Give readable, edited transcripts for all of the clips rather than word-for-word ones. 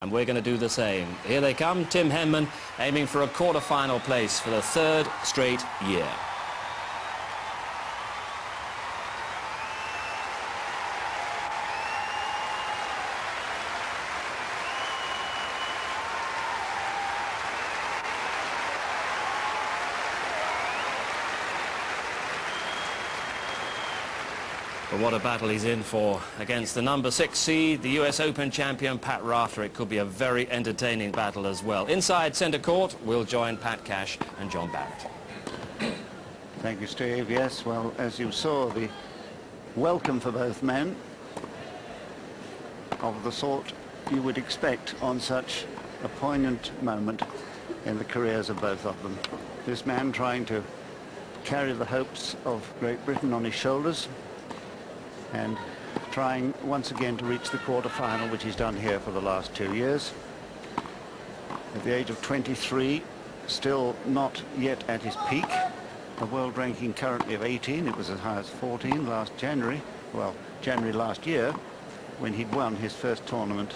And we're going to do the same. Here they come, Tim Henman, aiming for a quarter-final place for the third straight year. But what a battle he's in for against the number 6 seed, the US Open champion Pat Rafter. It could be a very entertaining battle as well. Inside centre court, we'll join Pat Cash and John Barrett. Thank you, Steve. Yes, well, as you saw, the welcome for both men of the sort you would expect on such a poignant moment in the careers of both of them. This man trying to carry the hopes of Great Britain on his shoulders, and trying once again to reach the quarter-final, which he's done here for the last 2 years. At the age of 23, still not yet at his peak. A world ranking currently of 18. It was as high as 14 last January. Well, January last year, when he'd won his first tournament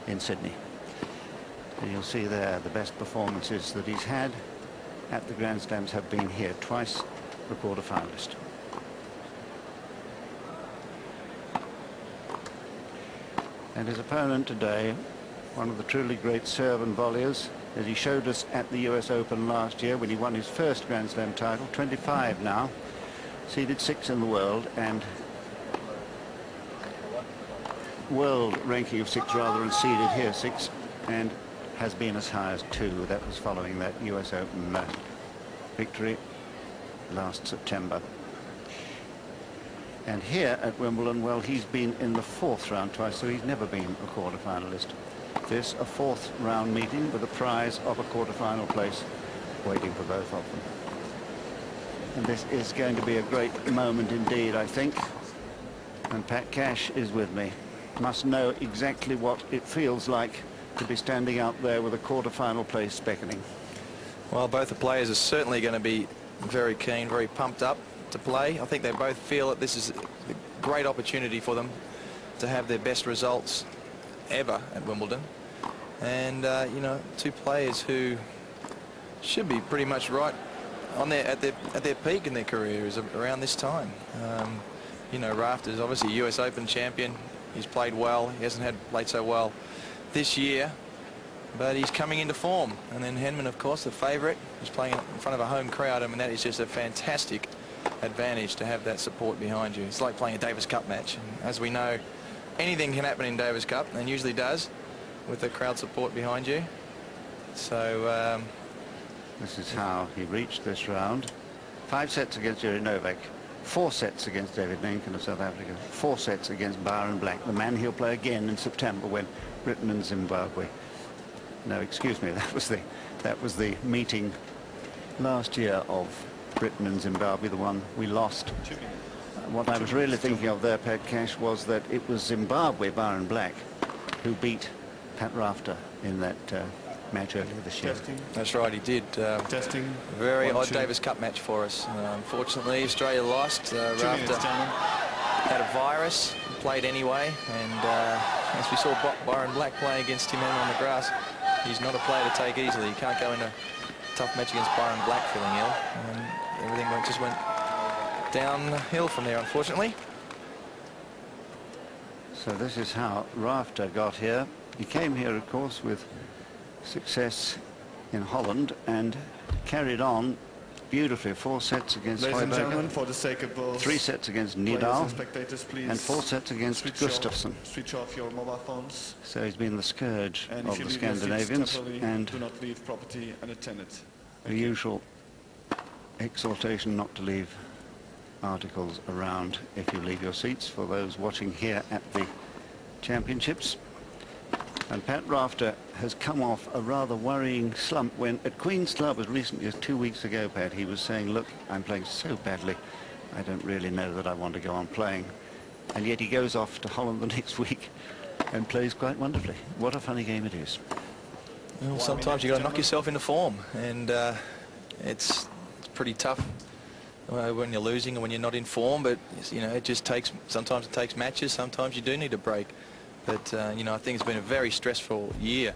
in Sydney. And you'll see there the best performances that he's had at the Grand Slams have been here. Twice the quarter-finalist. And his opponent today, one of the truly great serve and volleyers, as he showed us at the US Open last year when he won his first Grand Slam title, 25 now, seeded 6 in the world, and world ranking of 6 rather, and seeded here 6, and has been as high as 2. That was following that US Open victory last September. And here at Wimbledon, well, he's been in the 4th round twice, so he's never been a quarter-finalist. This, a 4th round meeting with a prize of a quarter-final place waiting for both of them. And this is going to be a great moment indeed, I think. And Pat Cash is with me. Must know exactly what it feels like to be standing out there with a quarter-final place beckoning. Well, both the players are certainly going to be very keen, very pumped up to play. I think they both feel that this is a great opportunity for them to have their best results ever at Wimbledon. And you know, 2 players who should be pretty much right on at their peak in their careers around this time. You know, Rafter is obviously US Open champion. He's played well. He hasn't played so well this year, but he's coming into form. And then Henman, of course, the favourite. He's playing in front of a home crowd. I mean, that is just a fantastic advantage to have that support behind you. It's like playing a Davis Cup match. And as we know, anything can happen in Davis Cup, and usually does, with the crowd support behind you. So this is how he reached this round. 5 sets against Jerry Novak, 4 sets against David Mencken of South Africa, 4 sets against Byron Black, the man he'll play again in September when Britain and Zimbabwe. No, excuse me, that was the meeting last year of Britain and Zimbabwe, the one we lost. What I was really thinking of there, Pat Cash, was that it was Zimbabwe, Byron Black, who beat Pat Rafter in that match earlier this year. That's right, he did. Testing. Very odd Davis Cup match for us. Unfortunately, Australia lost. Rafter had a virus, played anyway, and as we saw Byron Black play against him on the grass, he's not a player to take easily. You can't go in a tough match against Byron Black feeling ill. And everything just went downhill from there, unfortunately. So this is how Rafter got here. He came here, of course, with success in Holland and carried on beautifully. 4 sets against Ladies and gentlemen, Hoiberg, for the sake of both 3 sets against Nidal, and 4 sets against Gustafsson. Switch off your mobile phones. So he's been the scourge And of if you the leave your seats Scandinavians, temporarily, and do not leave property unattended. the usual exhortation not to leave articles around if you leave your seats for those watching here at the championships. And Pat Rafter has come off a rather worrying slump when at Queen's Club as recently as 2 weeks ago, Pat, he was saying, look, I'm playing so badly, I don't really know that I want to go on playing. And yet he goes off to Holland the next week and plays quite wonderfully. What a funny game it is. Well, sometimes you've got to knock yourself into form, and it's pretty tough when you're losing and when you're not in form, but you know, it just takes, sometimes it takes matches, sometimes you do need a break. But, you know, I think it's been a very stressful year,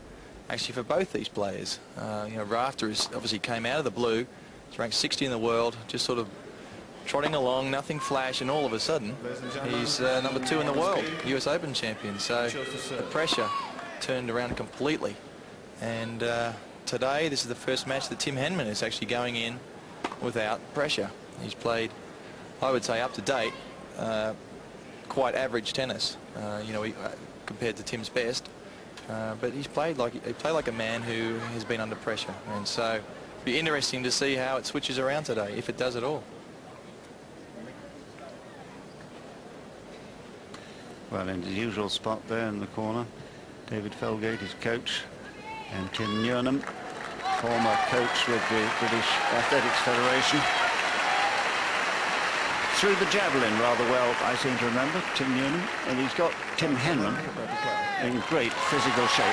actually, for both these players. You know, Rafter is obviously came out of the blue. He's ranked 60 in the world, just sort of trotting along, nothing flash, and all of a sudden, he's number 2 in the world, US Open champion. So the pressure turned around completely. And today, this is the first match that Tim Henman is actually going in without pressure. He's played, I would say, up to date, quite average tennis. You know, compared to Tim's best, but he's played like a man who has been under pressure, and so it'll be interesting to see how it switches around today, if it does at all. Well, in his usual spot there in the corner, David Felgate, his coach, and Tim Newnham, former coach with the British Athletics Federation. Threw the javelin rather well, I seem to remember, Tim Newnham, and he's got Tim Henman in great physical shape.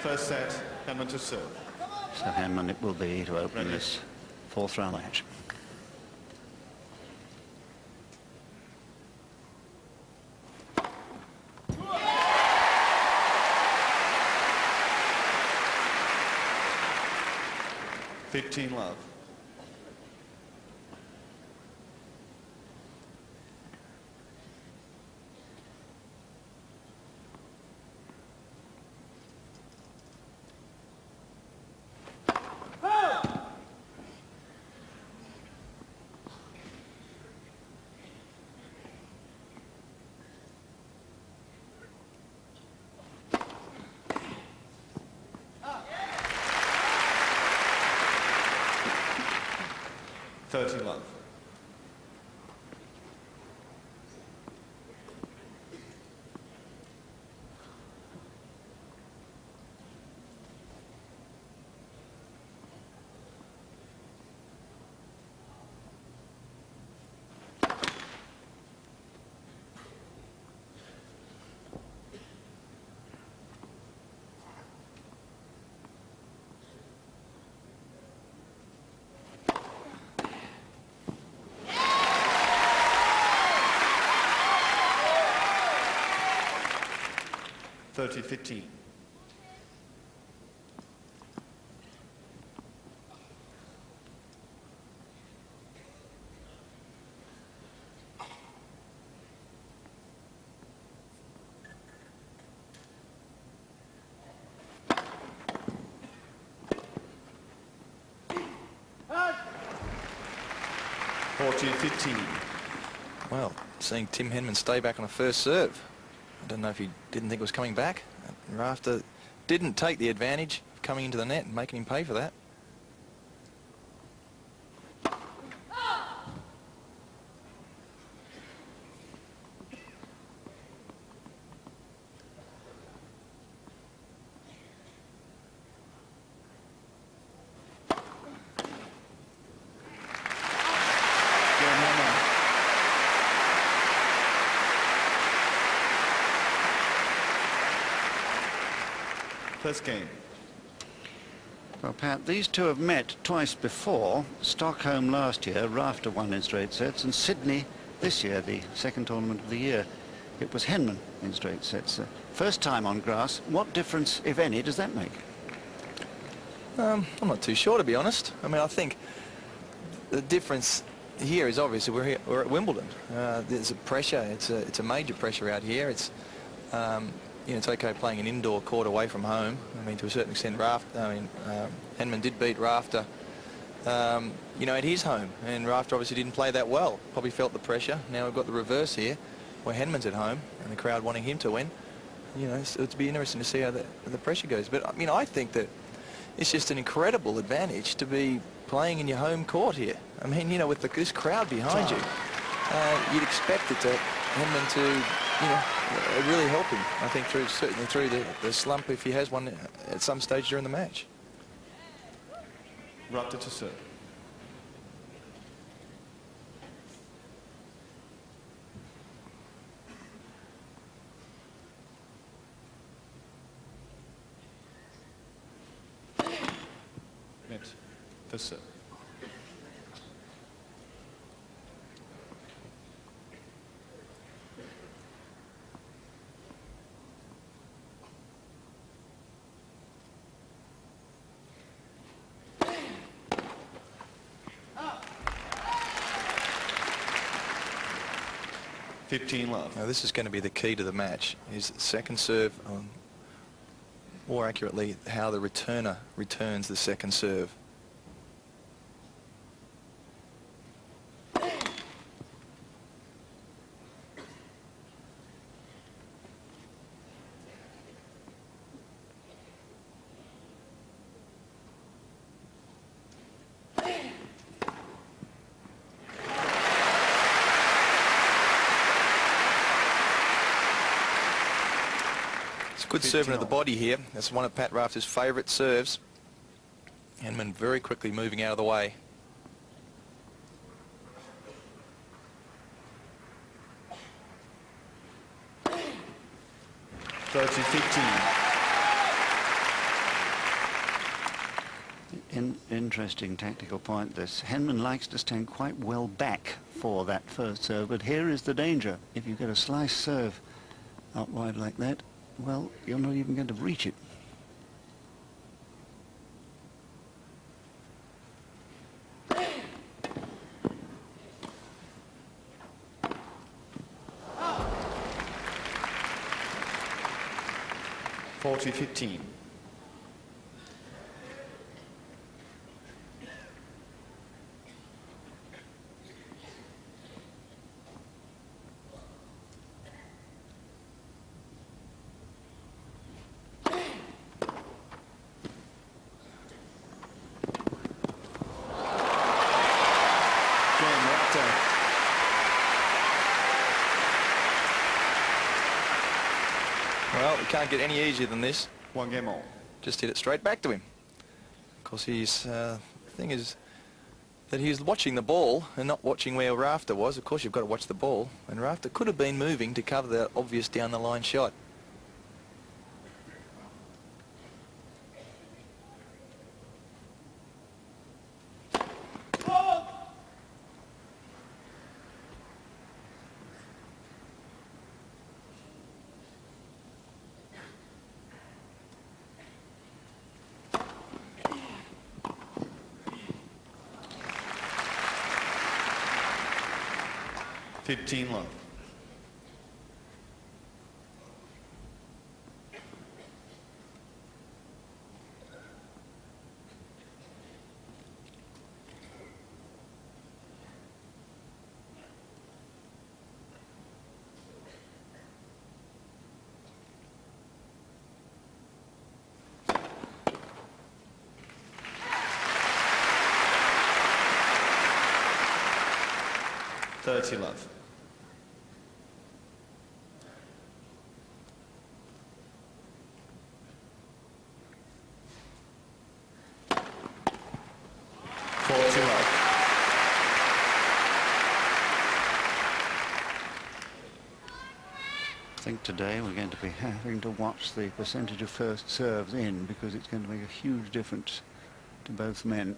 First set, Henman to serve. So Henman it will be to open this fourth round match. Love. Love. 30-15. Well, seeing Tim Henman stay back on a first serve. I don't know if he didn't think it was coming back. Rafter didn't take the advantage of coming into the net and making him pay for that. First game. Well, Pat, these two have met twice before. Stockholm last year, Rafter won in straight sets, and Sydney this year, the second tournament of the year, it was Henman in straight sets. First time on grass. What difference, if any, does that make? I'm not too sure, to be honest. I mean, I think the difference here is obviously we're at Wimbledon. There's a pressure. It's a major pressure out here. It's you know, it's okay playing an indoor court away from home. I mean, to a certain extent, Henman did beat Rafter, you know, at his home, and Rafter obviously didn't play that well. Probably felt the pressure. Now we've got the reverse here, where Henman's at home, and the crowd wanting him to win. You know, so it'd be interesting to see how the pressure goes. But I mean, I think that it's just an incredible advantage to be playing in your home court here. I mean, you know, with this crowd behind you, you'd expect it to Henman to, you know, really help him. I think certainly through the slump, if he has one at some stage during the match. Rafter to serve. Net. First serve. Now this is going to be the key to the match, is second serve, more accurately how the returner returns the second serve. Good serving of the body here. That's one of Pat Rafter's favourite serves. Henman very quickly moving out of the way. Interesting tactical point this. Henman likes to stand quite well back for that first serve, but here is the danger. If you get a slice serve out wide like that, well, you're not even going to reach it. (40-15). Well, it can't get any easier than this. 1 game all. Just hit it straight back to him. Of course, the thing is that he's watching the ball and not watching where Rafter was. Of course, you've got to watch the ball. And Rafter could have been moving to cover that obvious down-the-line shot. (15-love). (30-love). I think today we're going to be having to watch the percentage of first serves in, because it's going to make a huge difference to both men.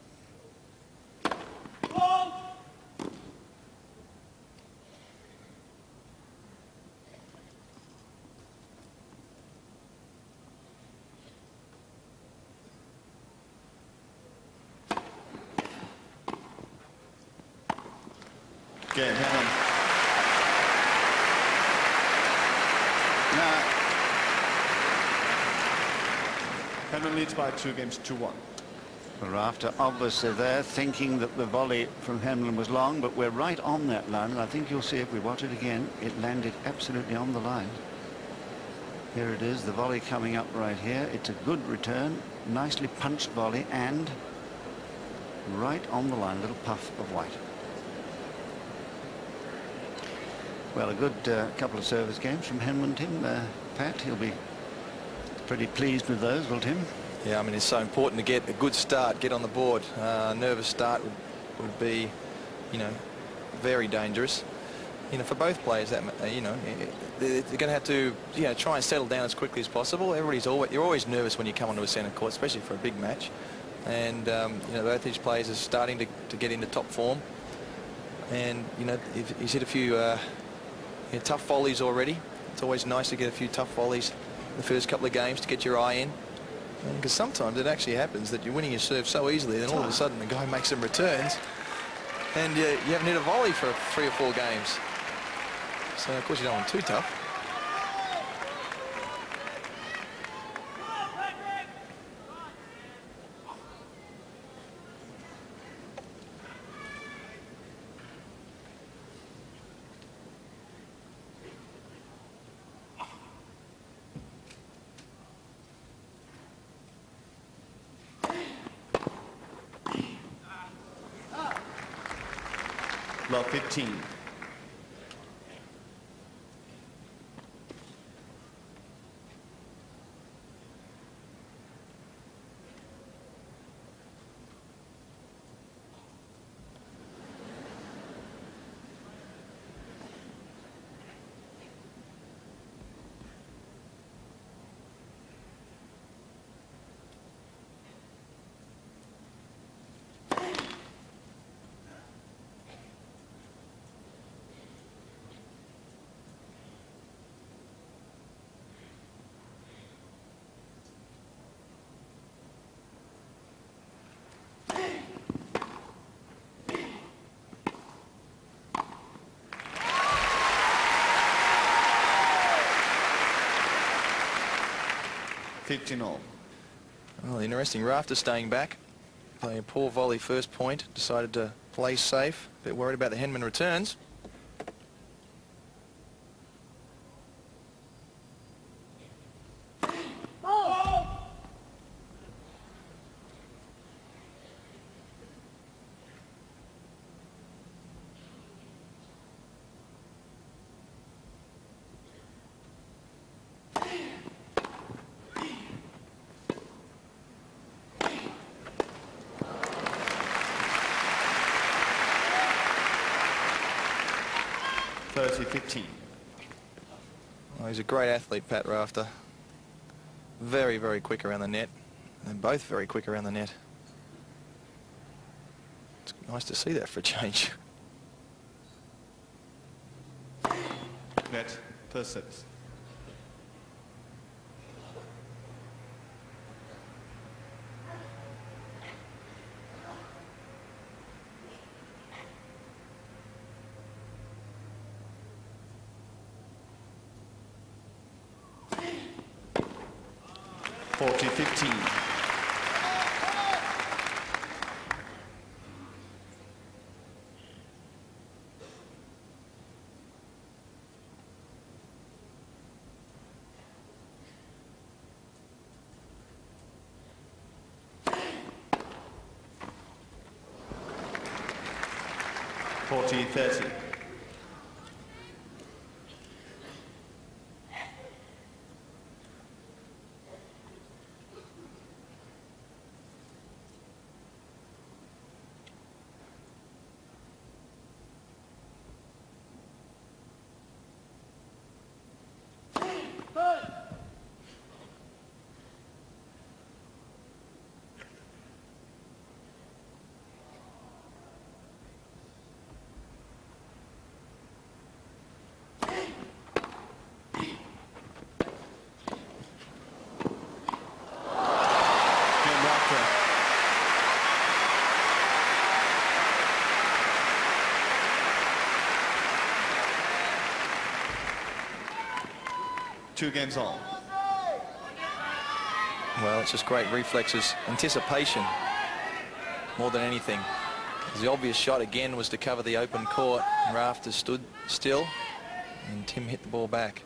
Game, Henman. Henman leads by 2 games, 2-1. Rafter obviously there thinking that the volley from Henman was long, but we're right on that line, and I think you'll see if we watch it again, it landed absolutely on the line. Here it is, the volley coming up right here. It's a good return, nicely punched volley, and right on the line, a little puff of white. Well, a good couple of service games from Henman, Tim. Pat, he'll be pretty pleased with those, will Tim? Yeah, I mean, it's so important to get a good start, get on the board. A nervous start would be, you know, very dangerous. You know, for both players, that you know, they're going to have to, you know, try and settle down as quickly as possible. You're always nervous when you come onto a centre court, especially for a big match. And you know, both these players are starting to get into top form. And you know, he's hit a few tough volleys already. It's always nice to get a few tough volleys in the first couple of games to get your eye in. Because sometimes it actually happens that you're winning your serve so easily, then all of a sudden the guy makes some returns, and you haven't hit a volley for 3 or 4 games. So of course you don't want too tough. Love 15. all. Well, interesting. Rafter staying back, playing a poor volley first point, decided to play safe. A bit worried about the Henman returns. Well, he's a great athlete, Pat Rafter. Very, very quick around the net. And both very quick around the net. It's nice to see that for a change. Net, first service. .30. Two games all. Well, it's just great reflexes, anticipation more than anything. The obvious shot again was to cover the open court. Rafter stood still and Tim hit the ball back.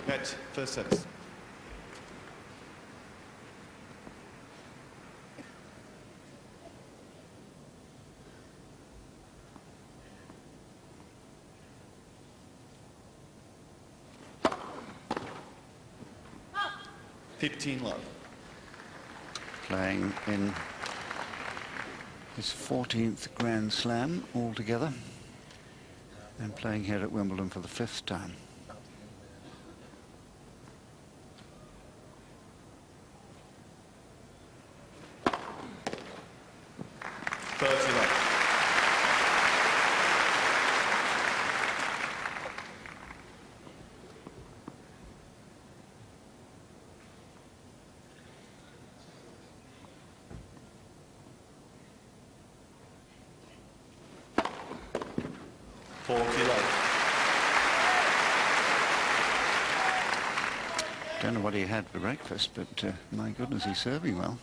Net, first service. Love. Playing in his 14th Grand Slam altogether, and playing here at Wimbledon for the 5th time. 40 love. Don't know what he had for breakfast, but my goodness, he's serving well.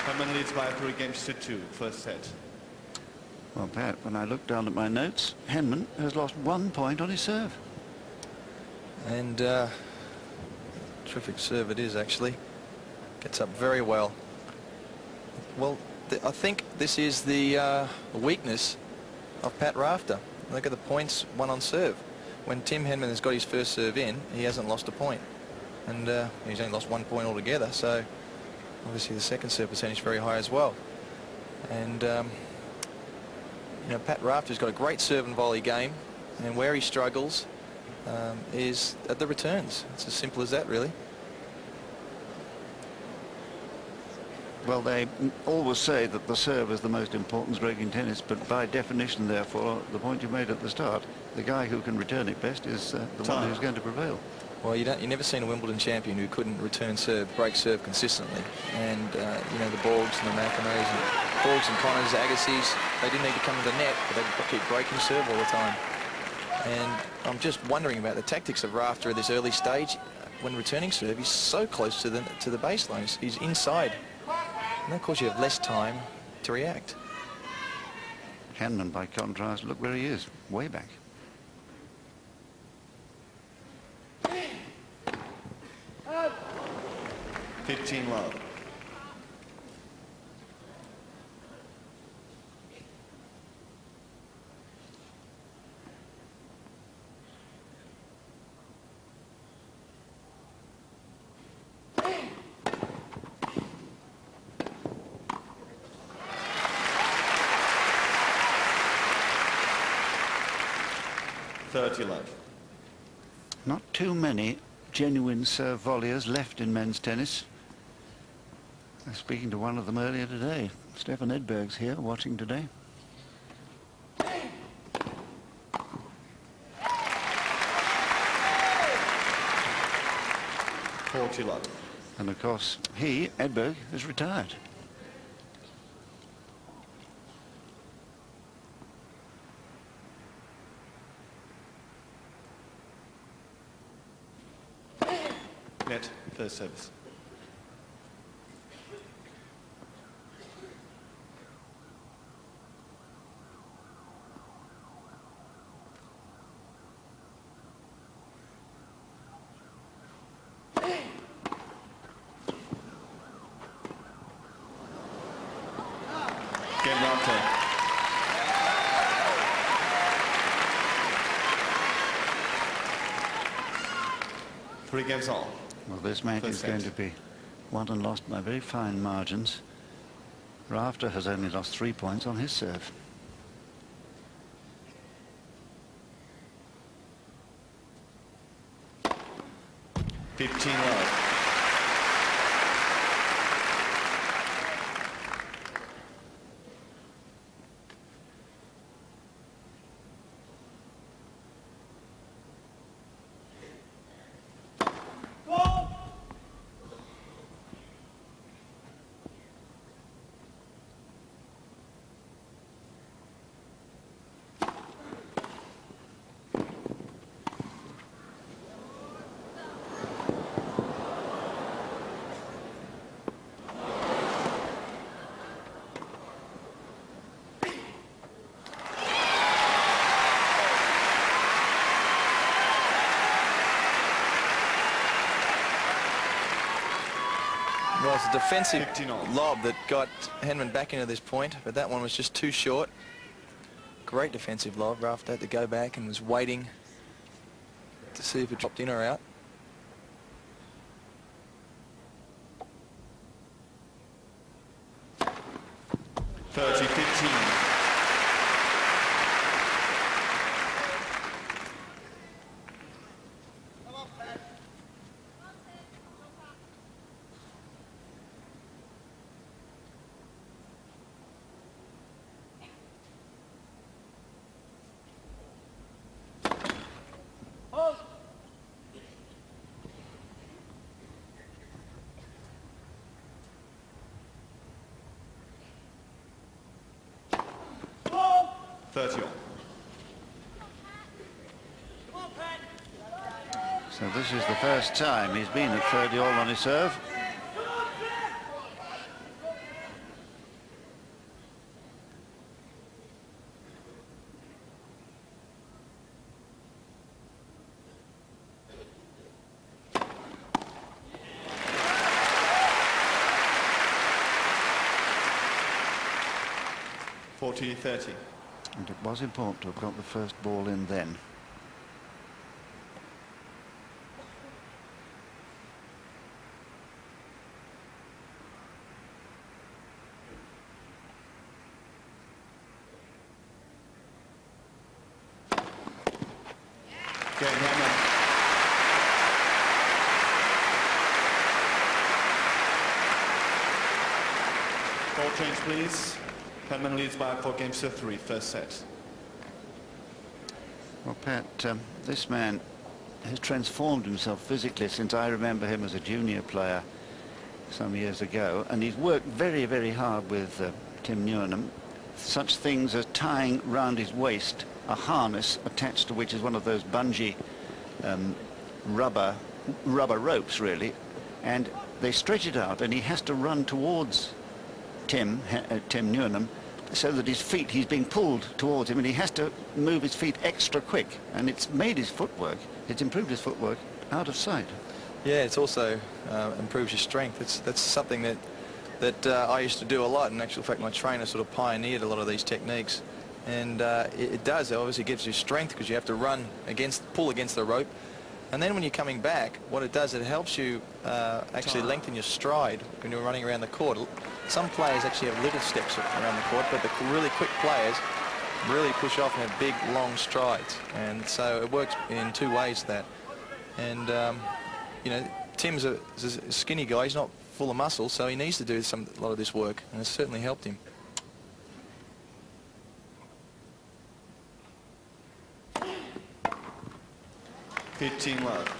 Henman leads by 3 games to 2, first set. Well, Pat, when I look down at my notes, Henman has lost 1 point on his serve. And terrific serve it is, actually. Gets up very well. Well, I think this is the weakness of Pat Rafter. Look at the points won on serve. When Tim Henman has got his first serve in, he hasn't lost a point. And he's only lost 1 point altogether, so obviously the second serve percentage is very high as well. And you know, Pat Rafter's got a great serve and volley game, and where he struggles is at the returns. It's as simple as that, really. Well, they always say that the serve is the most important stroke in tennis, but by definition, therefore, the point you made at the start, the guy who can return it best is the one who's going to prevail. Well, you've never seen a Wimbledon champion who couldn't return serve, break serve consistently. And, you know, the Borgs and the McEnroes and Borgs and Connors, Agassiz, they didn't need to come to the net, but they keep breaking serve all the time. And I'm just wondering about the tactics of Rafter at this early stage. When returning serve, he's so close to the baseline. He's inside. And of course, you have less time to react. Henman, by contrast, look where he is, way back. Love. Love. Not too many genuine serve volleyers left in men's tennis. I was speaking to one of them earlier today. Stefan Edberg's here watching today. Love. And of course, Edberg, is retired. Net, first service. Game Rafter. Three games all. Well, this match is going to be won and lost by very fine margins. Rafter has only lost 3 points on his serve. Love. Well, it's a defensive lob that got Henman back into this point, but that one was just too short. Great defensive lob. Rafter had to go back and was waiting to see if it dropped in or out. 30 all. So this is the first time he's been at 30 all on his serve. (40-30). And it was important to have got the first ball in then. Game Henman. Ball change, please. Henman leads by 4 games to 3, first set. Well, Pat, this man has transformed himself physically since I remember him as a junior player some years ago, and he's worked very, very hard with Tim Newnham. Such things as tying round his waist a harness attached to which is one of those bungee rubber ropes, really, and they stretch it out, and he has to run towards Tim Newnham, so that his feet, he's being pulled towards him, and he has to move his feet extra quick, and it's made his footwork, it's improved his footwork out of sight. Yeah, it's also improves your strength. That's something that I used to do a lot. In actual fact, my trainer sort of pioneered a lot of these techniques, and it does. It obviously gives you strength because you have to pull against the rope, and then when you're coming back, what it does, it helps you actually lengthen your stride when you're running around the court. Some players actually have little steps around the court, but the really quick players really push off and have big, long strides, and so it works in two ways. That, and you know, Tim's a skinny guy. He's not full of muscle, so he needs to do a lot of this work, and it's certainly helped him. (15 love).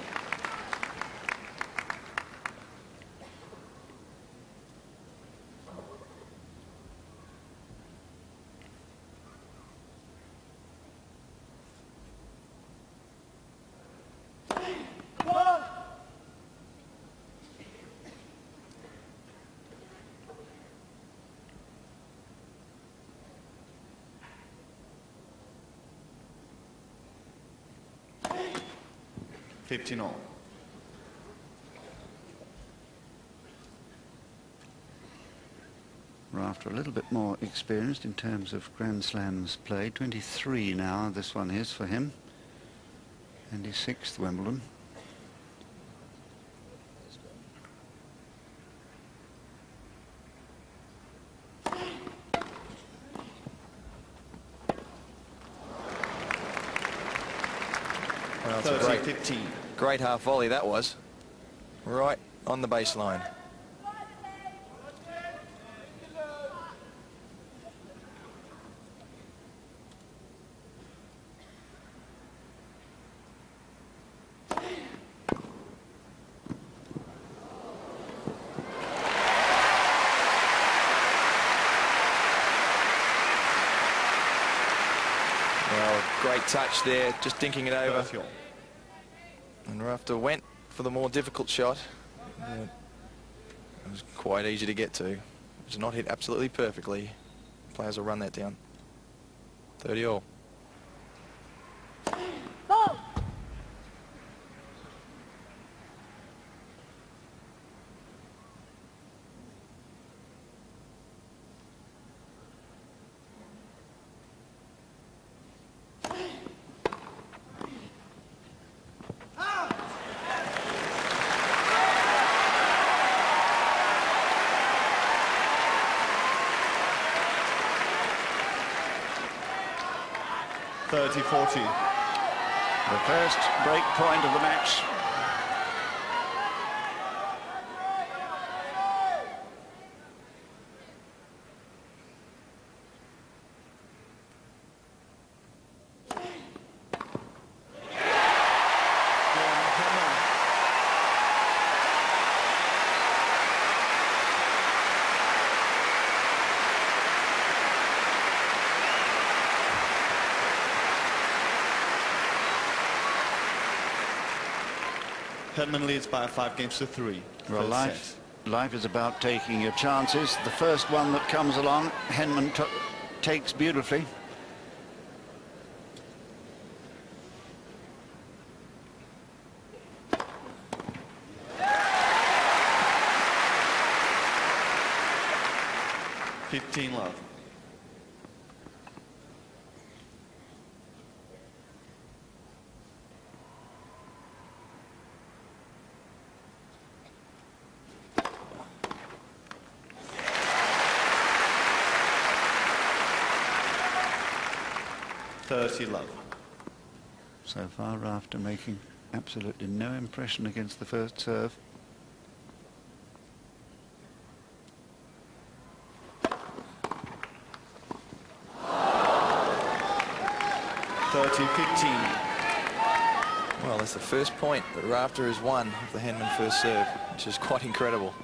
(15 all). Rafter a little bit more experienced in terms of Grand Slams played. 23 now, this one is for him, and his 6th Wimbledon. Well, it's a 30-15. great half volley that was, right on the baseline. Well, great touch there, just dinking it over. 30 all. And Rafter went for the more difficult shot. It was quite easy to get to. It was not hit absolutely perfectly. Players will run that down. 30 all. (30-40). The first break point of the match. Henman leads by 5-3. Well, First set. life is about taking your chances. The first one that comes along, Henman takes beautifully. Love. Love. So far, Rafter making absolutely no impression against the first serve. 13-15. Well, that's the first point that Rafter has won of the Henman first serve, which is quite incredible.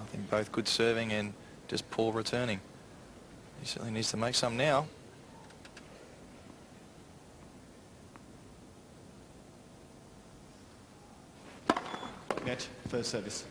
I think both good serving and just poor returning. He certainly needs to make some now. Net, first service.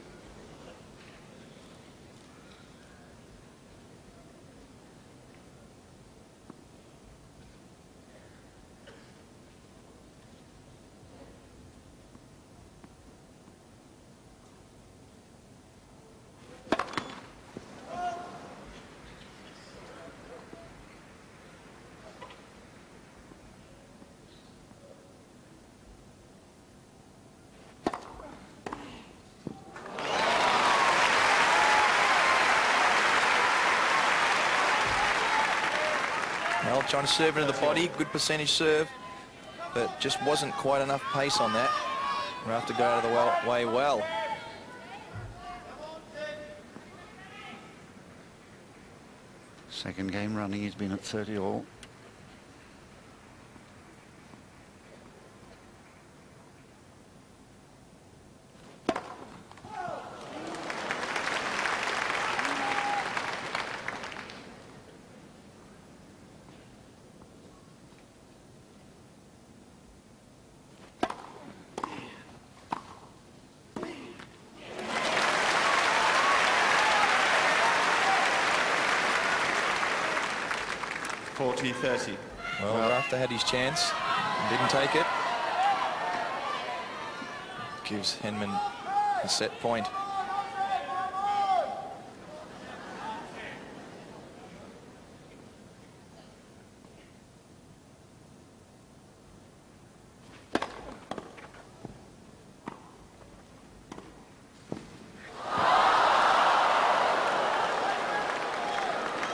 Well, trying to serve into the body, good percentage serve, but just wasn't quite enough pace on that. Rafter got out of the way well. Second game running, he's been at 30 all. Well, Rafter had his chance, didn't take it. Gives Henman a set point.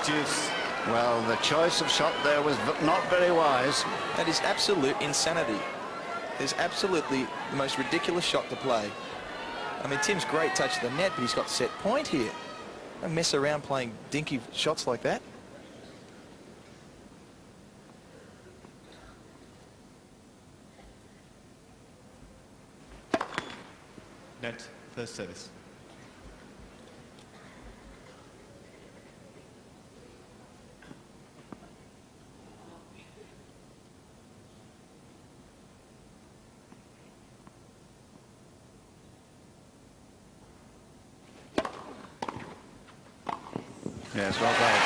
Juice. Well, the choice of shot there was not very wise. That is absolute insanity. It's absolutely the most ridiculous shot to play. I mean, Tim's great touch of the net, but he's got set point here. Don't mess around playing dinky shots like that. Net, first service. Yes, well played.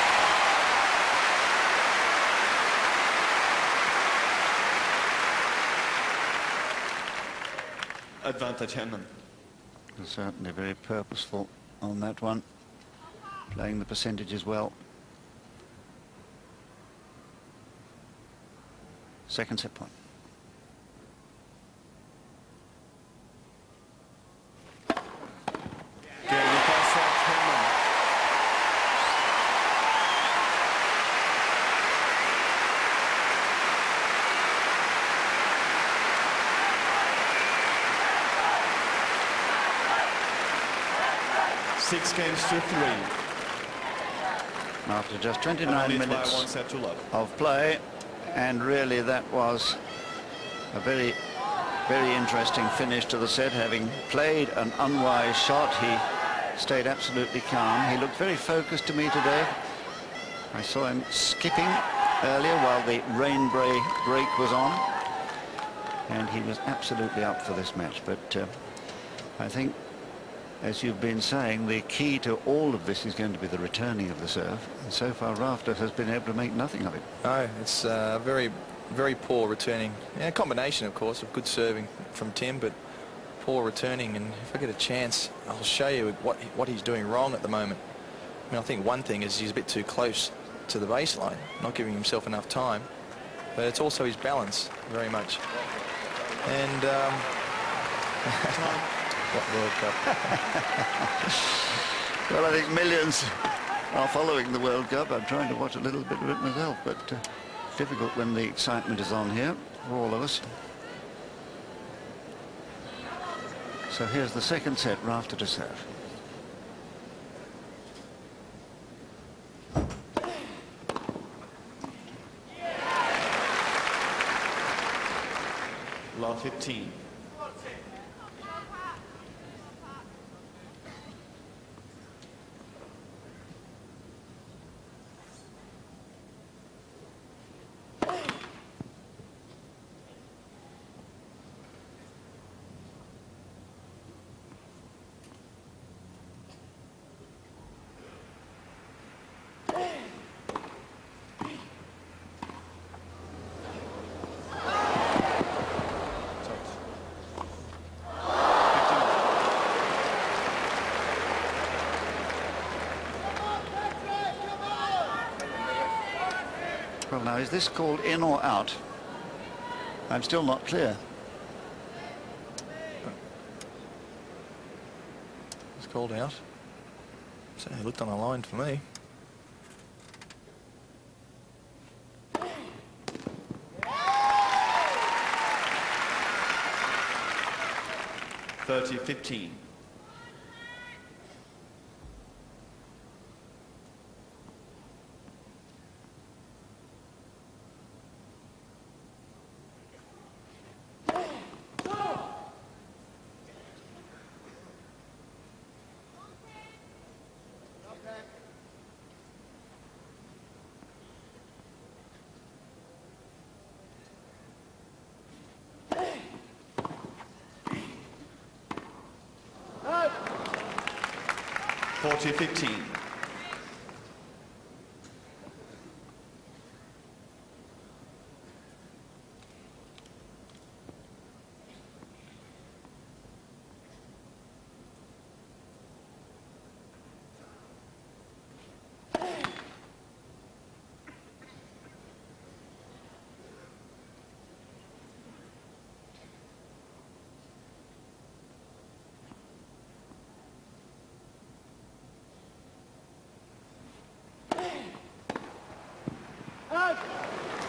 Advantage Henman. Certainly very purposeful on that one, playing the percentages well. Second set point. Six games to 3. After just 29 minutes 1 set to love. of play, and really that was a very interesting finish to the set. Having played an unwise shot, he stayed absolutely calm. He looked very focused to me today. I saw him skipping earlier while the rain break was on. and he was absolutely up for this match. But I think, as you've been saying, the key to all of this is going to be the returning of the serve. And so far, Rafter has been able to make nothing of it. No, it's very, very poor returning. Yeah, a combination, of course, of good serving from Tim, but poor returning. And if I get a chance, I'll show you what he's doing wrong at the moment. I mean, I think one thing is he's a bit too close to the baseline, not giving himself enough time. But it's also his balance, very much. And what World Cup? Well, I think millions are following the World Cup. I'm trying to watch a little bit of it myself, but difficult when the excitement is on here for all of us. So here's the second set, Rafter to serve. Love 15. Well, now, is this called in or out? I'm still not clear. It's called out. Certainly looked on a line for me. (30-15). (40-15).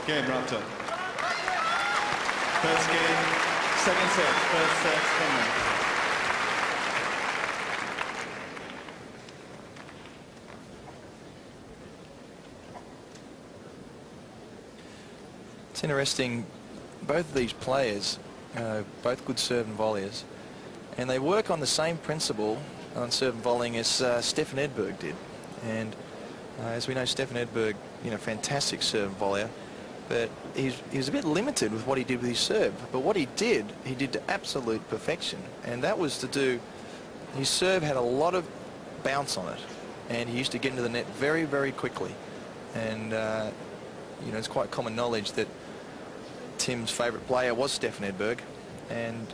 Game, Rafter. First game, second set, first set, Henman. It's interesting, both of these players, both good serve and volleyers, and they work on the same principle on serve and volleying as Stefan Edberg did. And as we know, Stefan Edberg, fantastic serve and volleyer, but he was a bit limited with what he did with his serve. But what he did to absolute perfection, and that was to do, his serve had a lot of bounce on it, and he used to get into the net very, very quickly. And it's quite common knowledge that Tim's favourite player was Stefan Edberg, and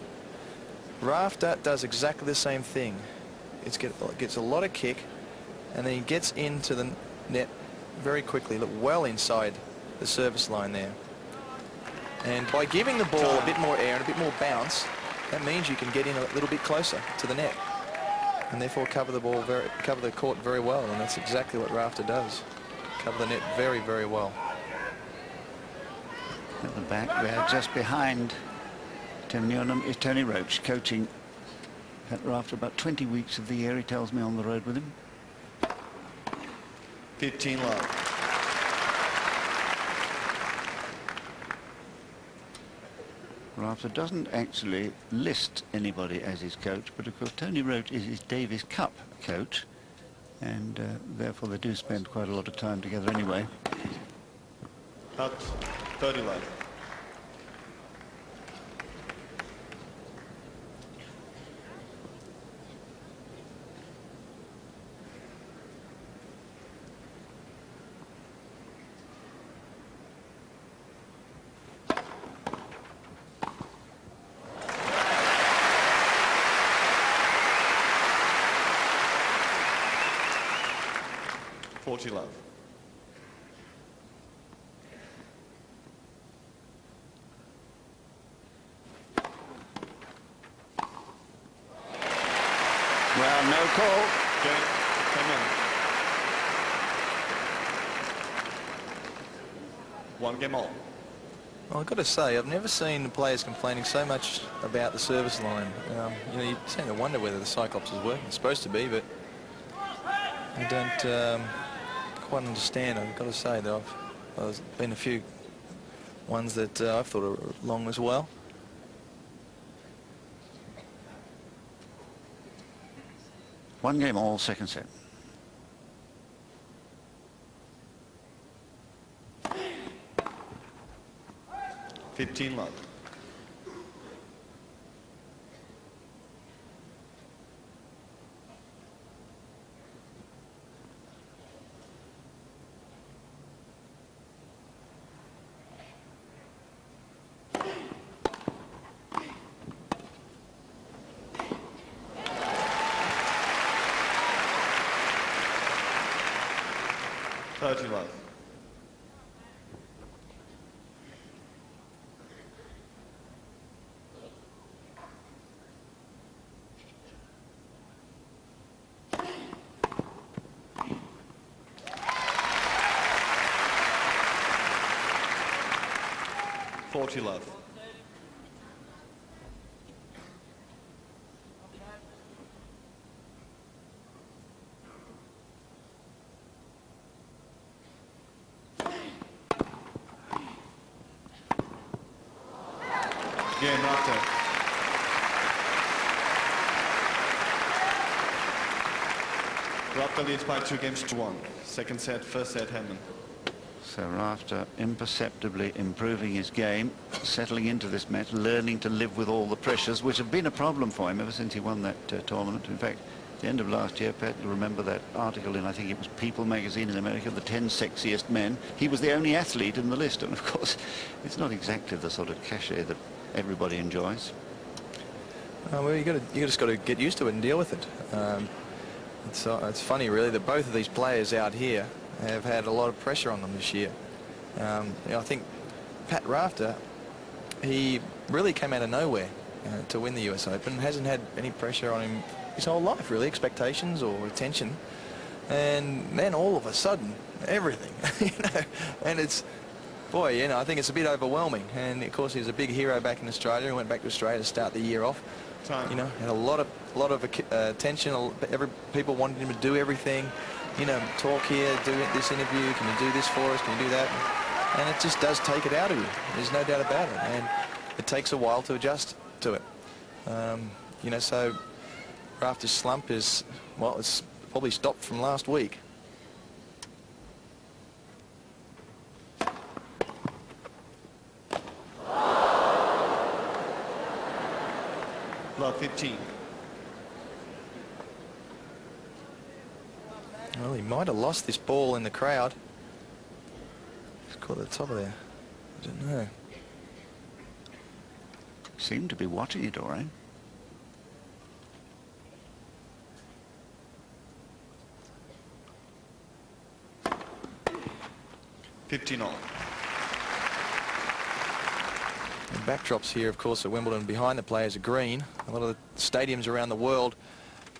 Rafter does exactly the same thing. It gets a lot of kick, and then he gets into the net very quickly, look well inside the service line there. And by giving the ball a bit more air and a bit more bounce, that means you can get in a little bit closer to the net, and therefore cover the court very well. And that's exactly what Rafter does. Cover the net very, very well. At the back there, just behind Tim Newnham, is Tony Roach, coaching at Rafter about 20 weeks of the year, he tells me, on the road with him. 15 love. Rafter doesn't actually list anybody as his coach, but of course Tony Roach is his Davis Cup coach, and therefore they do spend quite a lot of time together anyway. Out 30 love. 40 love. Well, no call. Game, Henman. 1 game all. Well, I've got to say, I've never seen the players complaining so much about the service line. You know, you tend to wonder whether the Cyclops is working. It's supposed to be, but I don't quite understand. I've got to say that there's been a few ones that I've thought are long as well. One game all, second set. $15 love. $30 love. $40 love. Game Rafter. Rafter leads by 2 games to 1. Second set, first set, Henman. So Rafter imperceptibly improving his game, settling into this match, learning to live with all the pressures, which have been a problem for him ever since he won that tournament. In fact, at the end of last year, Pat, you'll remember that article in, I think it was People magazine in America, the 10 sexiest men. He was the only athlete in the list, and of course, it's not exactly the sort of cachet that everybody enjoys. Well, you just got to get used to it and deal with it. It's funny, really, that both of these players out here have had a lot of pressure on them this year. You know, I think Pat Rafter, he really came out of nowhere to win the US Open. Hasn't had any pressure on him his whole life, really, expectations or attention. And then all of a sudden, everything, you know, and it's, boy, you know, I think it's a bit overwhelming. And of course, he's a big hero back in Australia. He went back to Australia to start the year off. Time. You know, had a lot of attention. People wanted him to do everything. You know, talk here, do this interview. Can you do this for us? Can you do that? And it just does take it out of you. There's no doubt about it. And it takes a while to adjust to it. You know, so Rafter's slump is, well, it's probably stopped from last week. Love 15. Well, he might have lost this ball in the crowd. He's caught the top of there. I don't know. Seem to be watching it all right. $15 all. The backdrops here, of course, at Wimbledon behind the players are green. A lot of the stadiums around the world,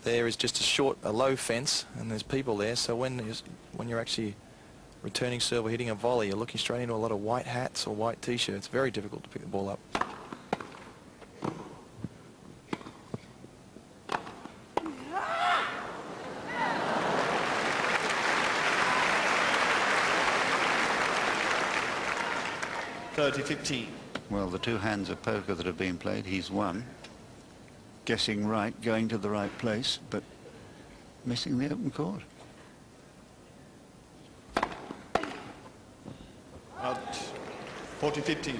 there is just a low fence, and there's people there. So when you're actually returning serve or hitting a volley, you're looking straight into a lot of white hats or white T-shirts. Very difficult to pick the ball up. $30-15. Well, the two hands of poker that have been played, he's won. Guessing right, going to the right place, but missing the open court. Out. 40-15.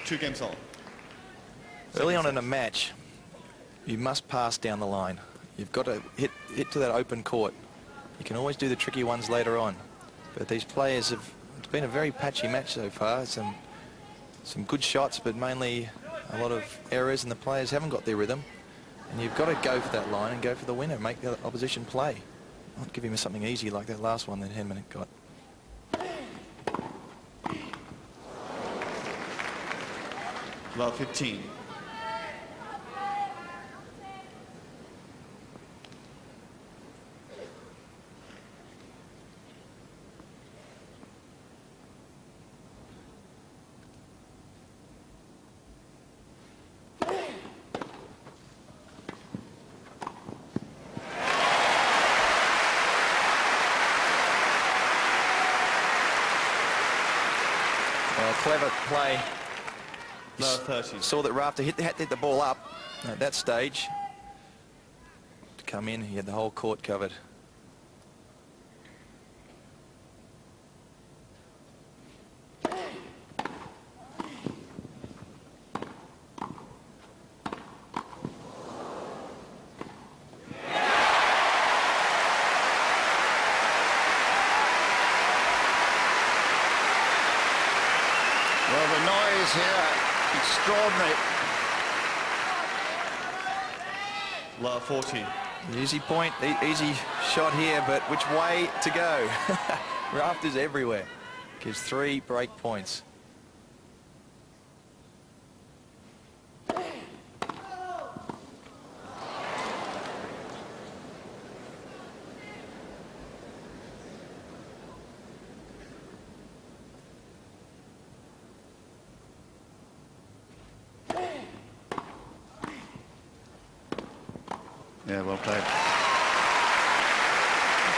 2 games all. Early on in a match, you must pass down the line. You've got to hit to that open court. You can always do the tricky ones later on. But these players have, it's been a very patchy match so far. Some good shots, but mainly a lot of errors, and the players haven't got their rhythm. And you've got to go for that line and go for the winner, make the opposition play. Not give him something easy like that last one that Henman got. Love 15. Clever play. Love 30. Saw that Rafter had to hit the ball up at that stage. To come in, he had the whole court covered. Well, the noise here, extraordinary. Love 40. Easy point, easy shot here, but which way to go? Rafter's everywhere. Gives 3 break points. Yeah, well played.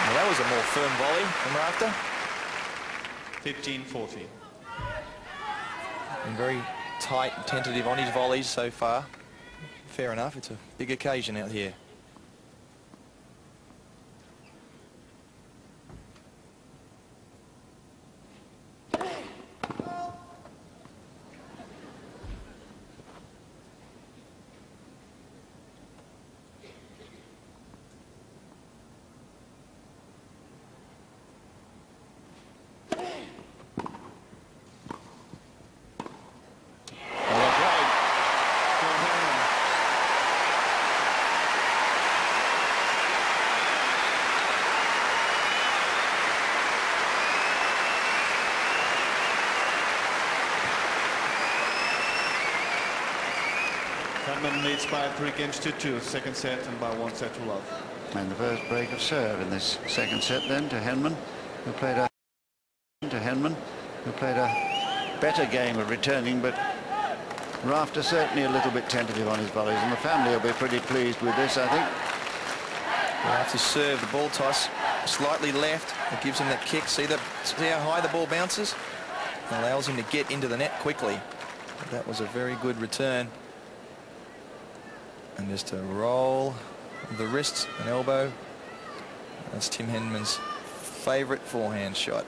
Well, that was a more firm volley from Rafter. 15-40. Been very tight and tentative on his volleys so far. Fair enough, it's a big occasion out here. Henman leads by 3 games to 2. Second set and by 1 set to love. And the first break of serve in this second set then to Henman, who played a better game of returning, but Rafter certainly a little bit tentative on his volleys, and the family will be pretty pleased with this, I think. Rafter's serve, the ball toss slightly left. It gives him that kick. See how high the ball bounces? It allows him to get into the net quickly. That was a very good return. And just a roll of the wrist and elbow. That's Tim Henman's favourite forehand shot.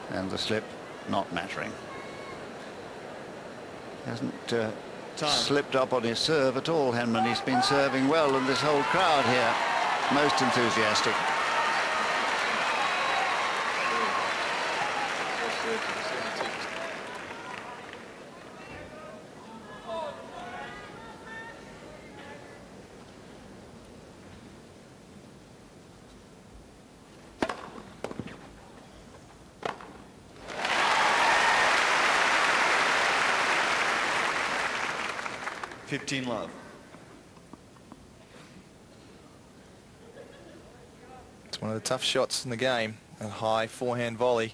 And the slip not mattering. Hasn't slipped up on his serve at all, Henman. He's been serving well, and this whole crowd here most enthusiastic. Love. It's one of the tough shots in the game, a high forehand volley.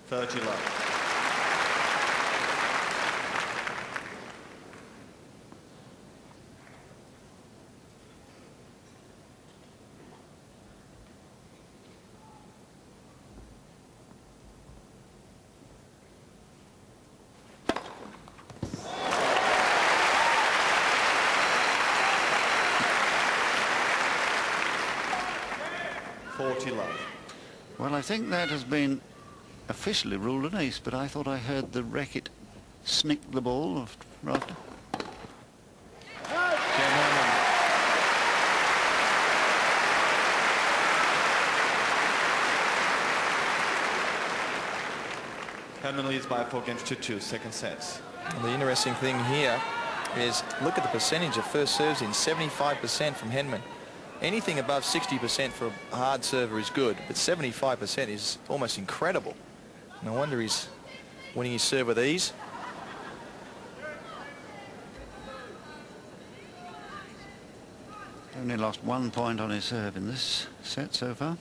30 love. Well, I think that has been officially ruled an ace, but I thought I heard the racket snick the ball of Rafter. Henman leads by 4 games to 2, second set. And the interesting thing here is look at the percentage of first serves in, 75% from Henman. Anything above 60% for a hard server is good, but 75% is almost incredible. No wonder he's winning his serve with ease. Only lost 1 point on his serve in this set so far.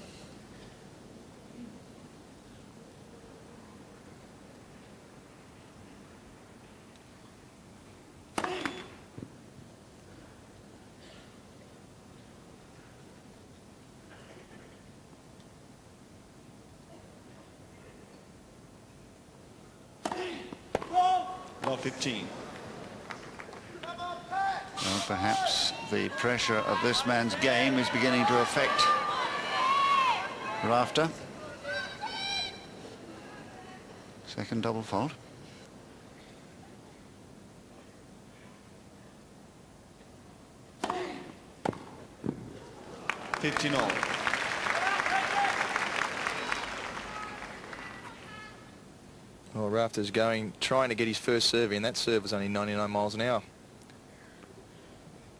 Well, 15. Well, perhaps the pressure of this man's game is beginning to affect Rafter. Second double fault. $15 all. Well, Rafter's trying to get his first serve in. That serve was only 99 miles an hour.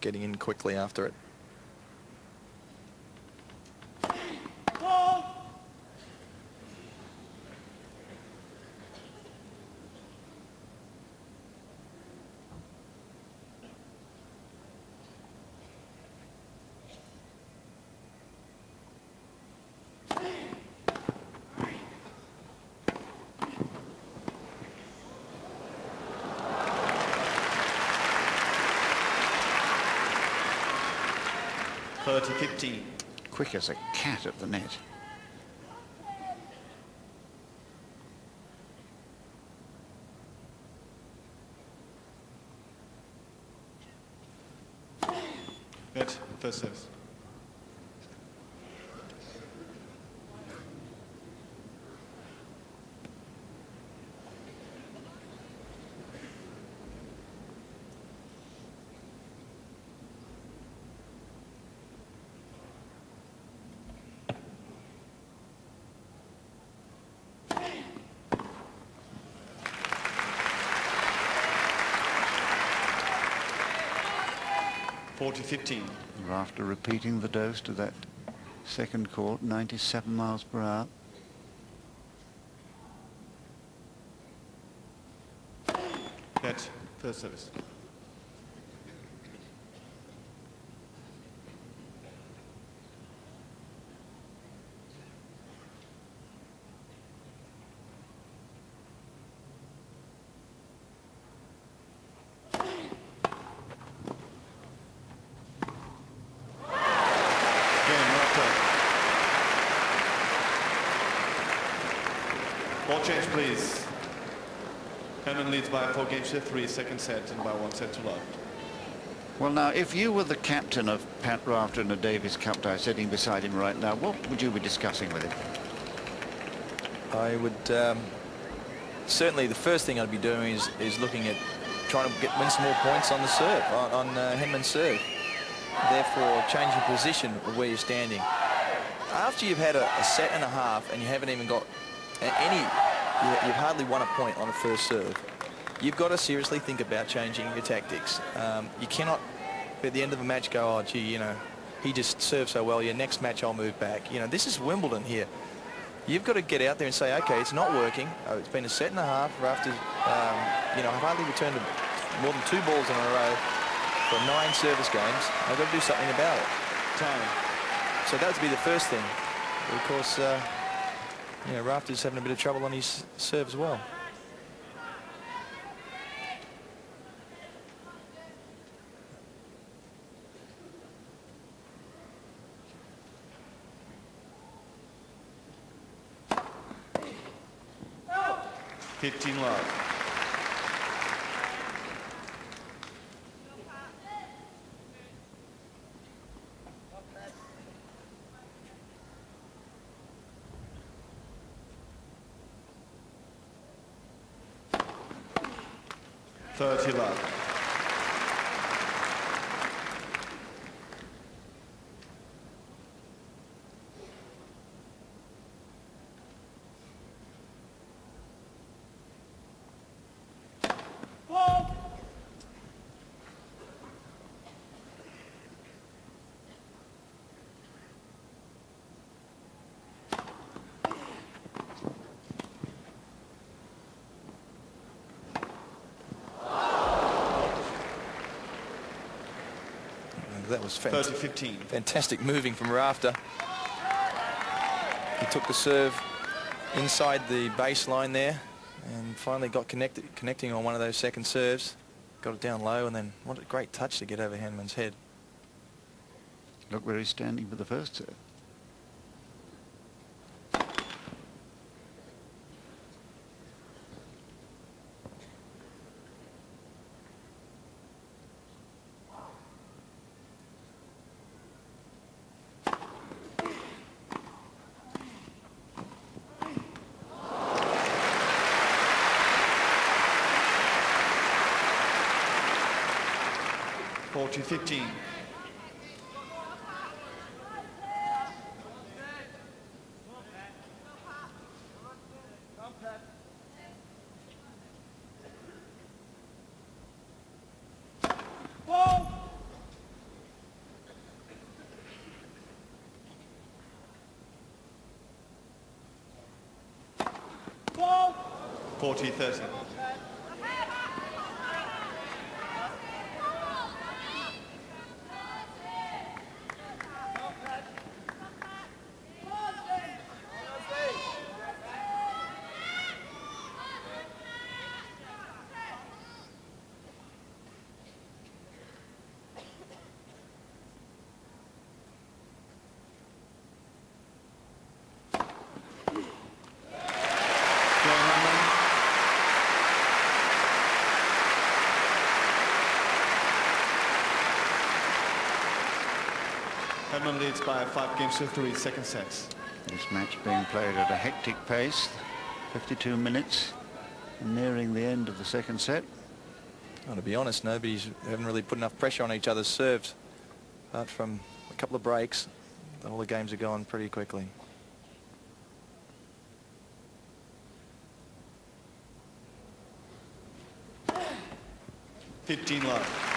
Getting in quickly after it. $30-15. Quick as a cat at the net. Good, first service. $40-15. Rafter repeating the dose to that second court, 97 miles per hour. Good, first service. Ball change, please. Henman leads by 4 games to 3, second set, and by 1 set to love. Well, now, if you were the captain of Pat Rafter in a Davis Cup tie sitting beside him right now, what would you be discussing with him? I would certainly, the first thing I'd be doing is looking at trying to win some more points on the serve, on Henman's serve. Therefore, changing position of where you're standing. After you've had a set and a half and you haven't even got you've hardly won a point on a first serve, you've got to seriously think about changing your tactics. You cannot, at the end of a match, go, oh, gee, you know, he just served so well, your next match I'll move back. You know, this is Wimbledon here. You've got to get out there and say, okay, it's not working. It's been a set and a half. Rafter's, you know, I've hardly returned more than 2 balls in a row for 9 service games. I've got to do something about it. Time. So that would be the first thing. But of course, you know, Rafter's having a bit of trouble on his serve as well. $15 love. 30 love. That was 30-15. Fantastic moving from Rafter. He took the serve inside the baseline there and finally got connecting on one of those second serves. Got it down low, and then what a great touch to get over Henman's head. Look where he's standing for the first serve. To 15. Whoa! 40-30. Henman leads by 5-3, second sets. This match being played at a hectic pace, 52 minutes, nearing the end of the second set. Well, to be honest, they haven't really put enough pressure on each other's serves. Apart from a couple of breaks, all the games are going pretty quickly. $15 love.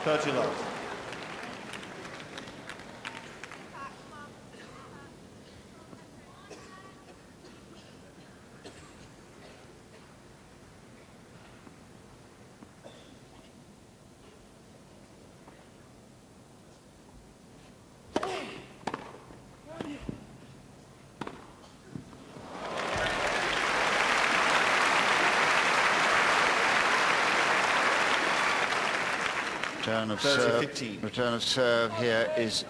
$30 love. Return of serve here is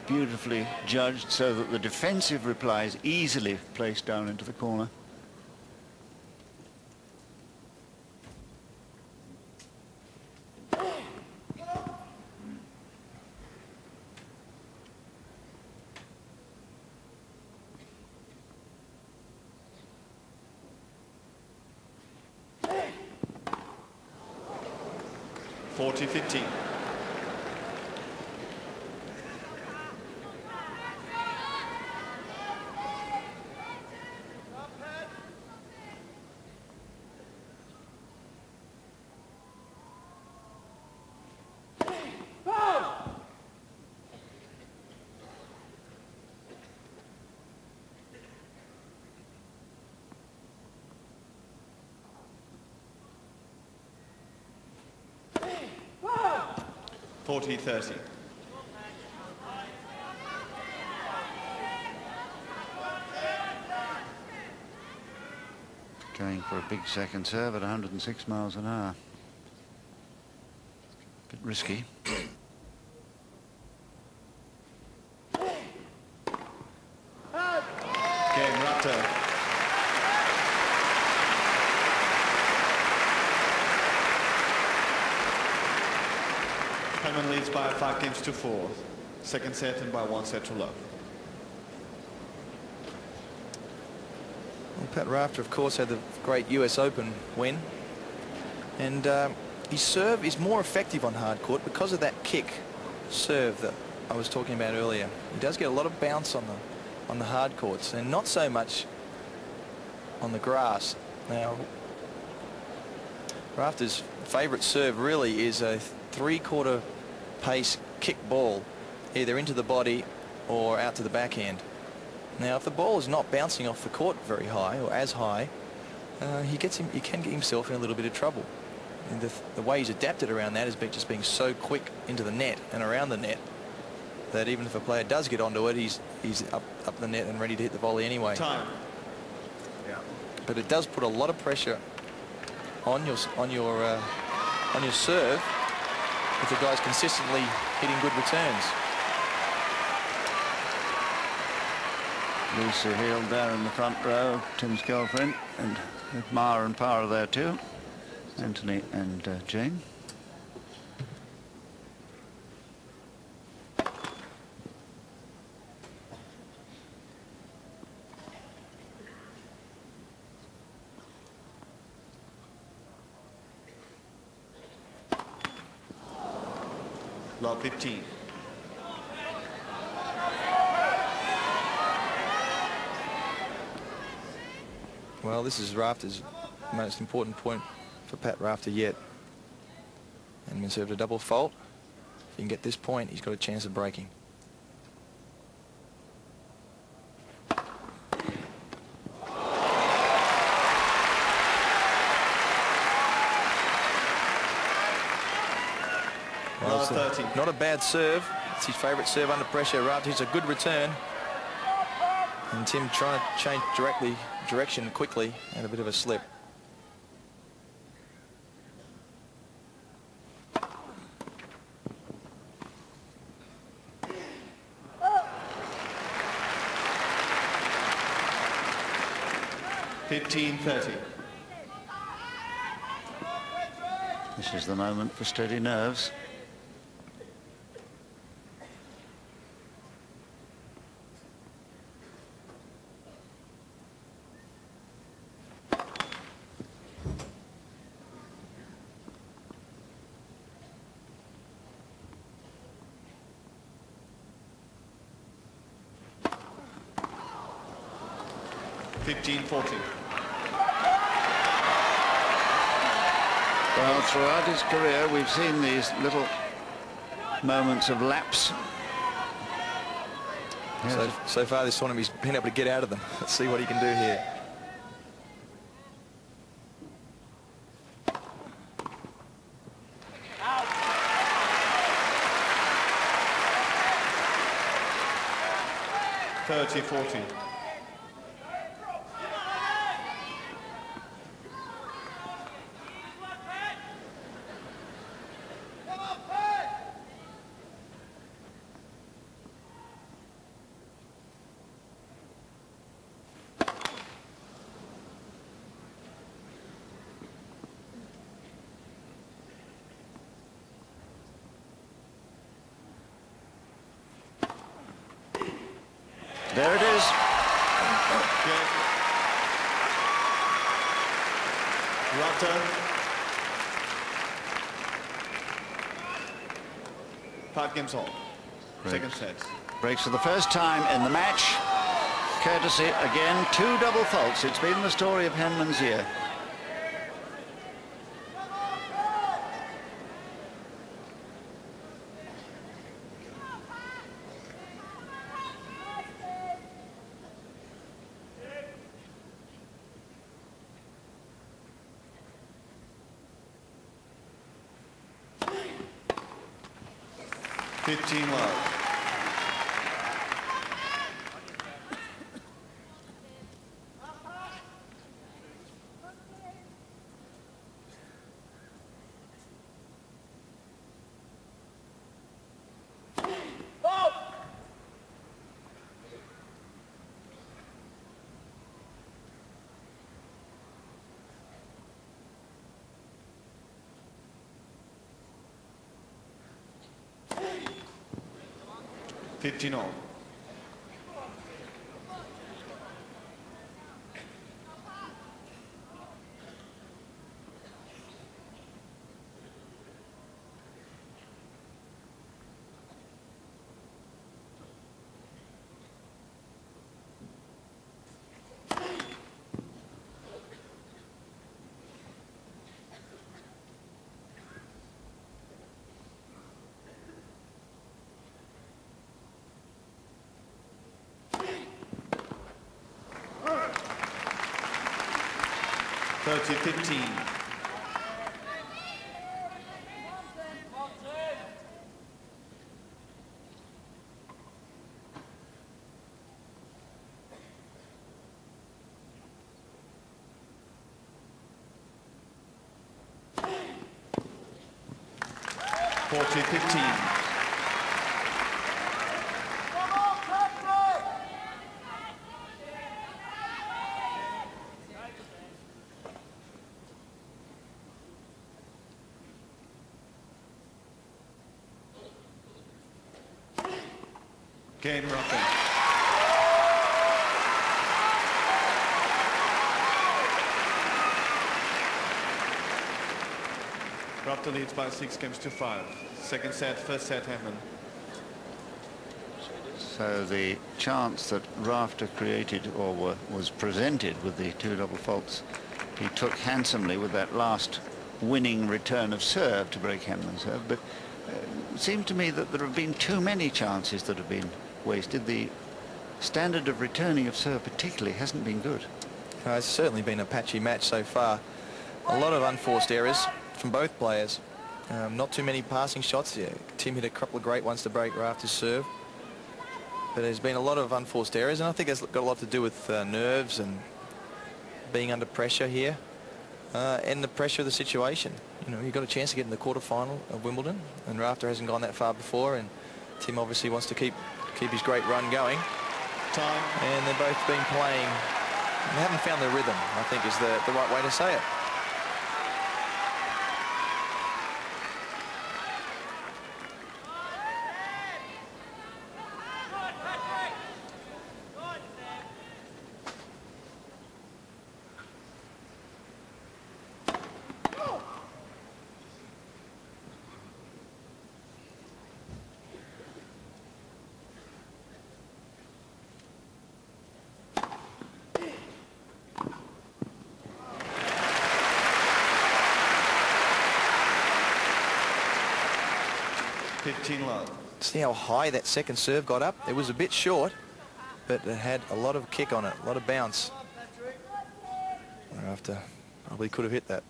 beautifully judged so that the defensive reply is easily placed down into the corner. $40-15. $40-30. Going for a big second serve at 106 miles an hour. Bit risky. Game, Rafter. Henman leads by 5 games to 4. Second set and by 1 set to love. Well, Pat Rafter, of course, had the great US Open win. And his serve is more effective on hard court because of that kick serve that I was talking about earlier. He does get a lot of bounce on the hard courts and not so much on the grass. Now, Rafter's favourite serve really is a 3/4 pace kick ball, either into the body or out to the backhand. Now, if the ball is not bouncing off the court very high or as high, he can get himself in a little bit of trouble. And the way he's adapted around that is just being so quick into the net and around the net that even if a player does get onto it, he's up the net and ready to hit the volley anyway. Time. Yeah. But it does put a lot of pressure on your serve if the guy's consistently hitting good returns. Lisa Hill there in the front row, Tim's girlfriend, and Ma and Pa are there too. Anthony and Jane. Love 15. Well, this is Rafter's most important point for Pat Rafter yet. And been served a double fault. If he can get this point, he's got a chance of breaking. Well, it's 30. Not a bad serve. It's his favourite serve under pressure. Rafter hits a good return. And Tim trying to change direction quickly and a bit of a slip. This is the moment for steady nerves. Well, throughout his career, we've seen these little moments of lapse. So far this tournament, he's been able to get out of them. Let's see what he can do here. Thirty, 40. There it is. Rafter. 5 games all. Second set. Breaks for the first time in the match. Courtesy, again, 2 double faults. It's been the story of Henman's year. Love. 15 all. Thirty 15. Forty 15. Game Rafter. Rafter leads by 6 games to 5. Second set, first set, Henman. So the chance that Rafter created or was presented with the 2 double faults, he took handsomely with that last winning return of serve to break Henman's serve. But it seemed to me that there have been too many chances that have been wasted. The standard of returning of serve particularly hasn't been good. It's certainly been a patchy match so far. A lot of unforced errors from both players. Not too many passing shots. Yeah, Tim hit a couple of great ones to break Rafter's serve. But there's been a lot of unforced errors, and I think that's got a lot to do with nerves and being under pressure here, and the pressure of the situation. You know, you've got a chance to get in the quarterfinal of Wimbledon, and Rafter hasn't gone that far before, and Tim obviously wants to keep his great run going. Time. And they've both been playing, they haven't found their rhythm, I think is the right way to say it. Love. See how high that second serve got up? It was a bit short, but it had a lot of kick on it, a lot of bounce. Rafter probably could have hit that.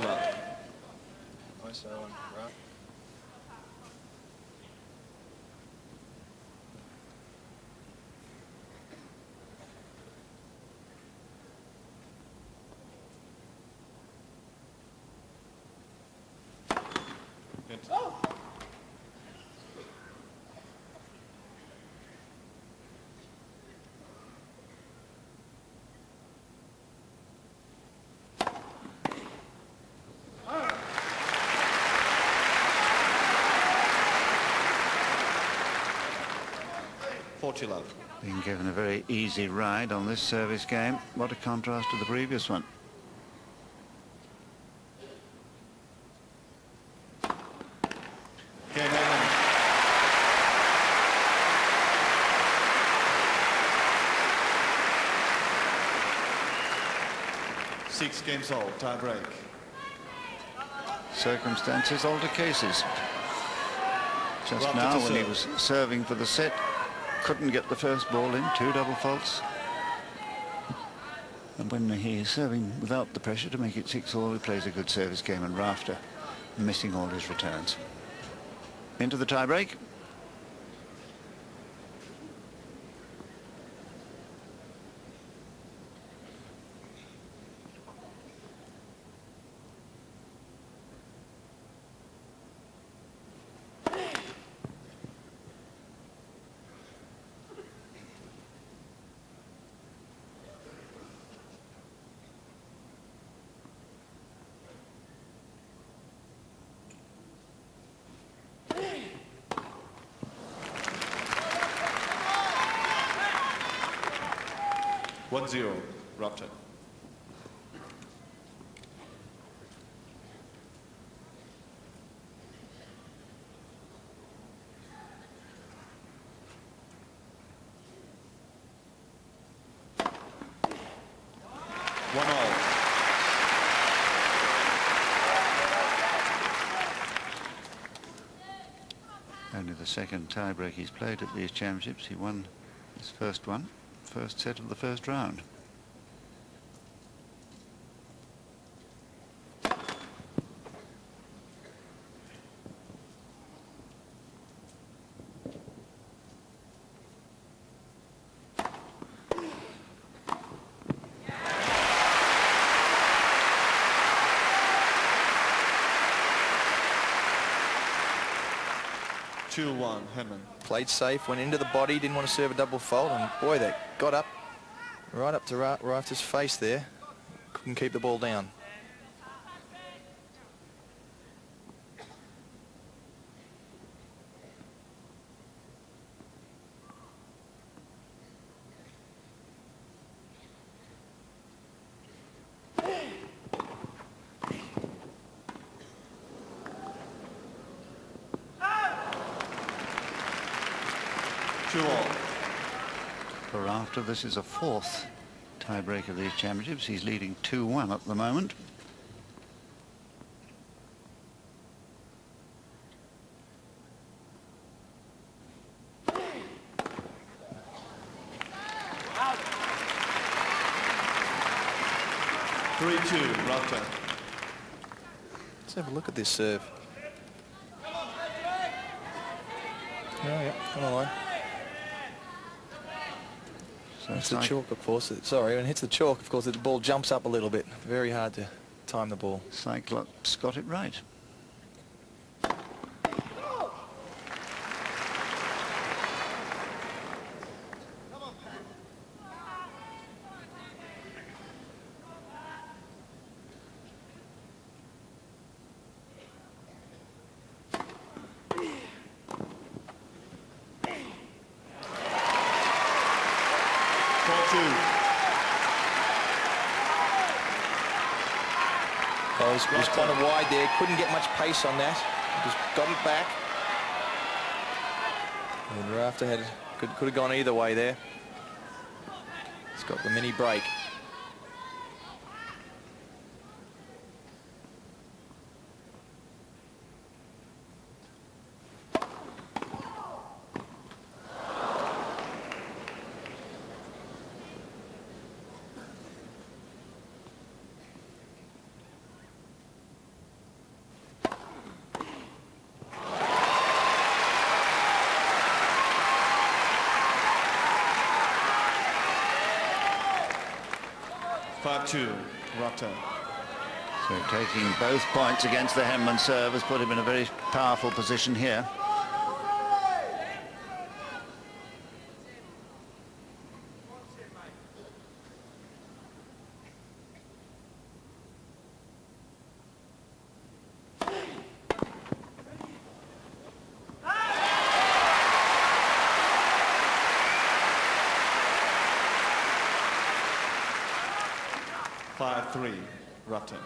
Love. Nice one, right? Good. Love. Being given a very easy ride on this service game. What a contrast to the previous one. Game over. Six games all, tie break. Circumstances alter cases. Just Rafter now to when he serve. was serving for the set, couldn't get the first ball in, 2 double faults. And when he is serving without the pressure to make it 6-all, he plays a good service game, and Rafter missing all his returns. Into the tie-break. 1-0, Rafter. Only the second tiebreak he's played at these championships. He won his first one, first set of the first round. Henman. Played safe, went into the body, didn't want to serve a double fault, and boy, they got up right up to Rafter's face there. Couldn't keep the ball down. For Rafter, this is a fourth tiebreak of these championships. He's leading 2-1 at the moment. Rafter. Let's have a look at this serve. Yeah, come on. So it's the chalk, of course. Sorry, when it hits the chalk, of course, the ball jumps up a little bit. Very hard to time the ball. Cyclops got it right. He was kind of wide there, couldn't get much pace on that. Just got it back. And Rafter could have gone either way there. He's got the mini break. Rafter. So taking both points against the Henman serve has put him in a very powerful position here. Rafter.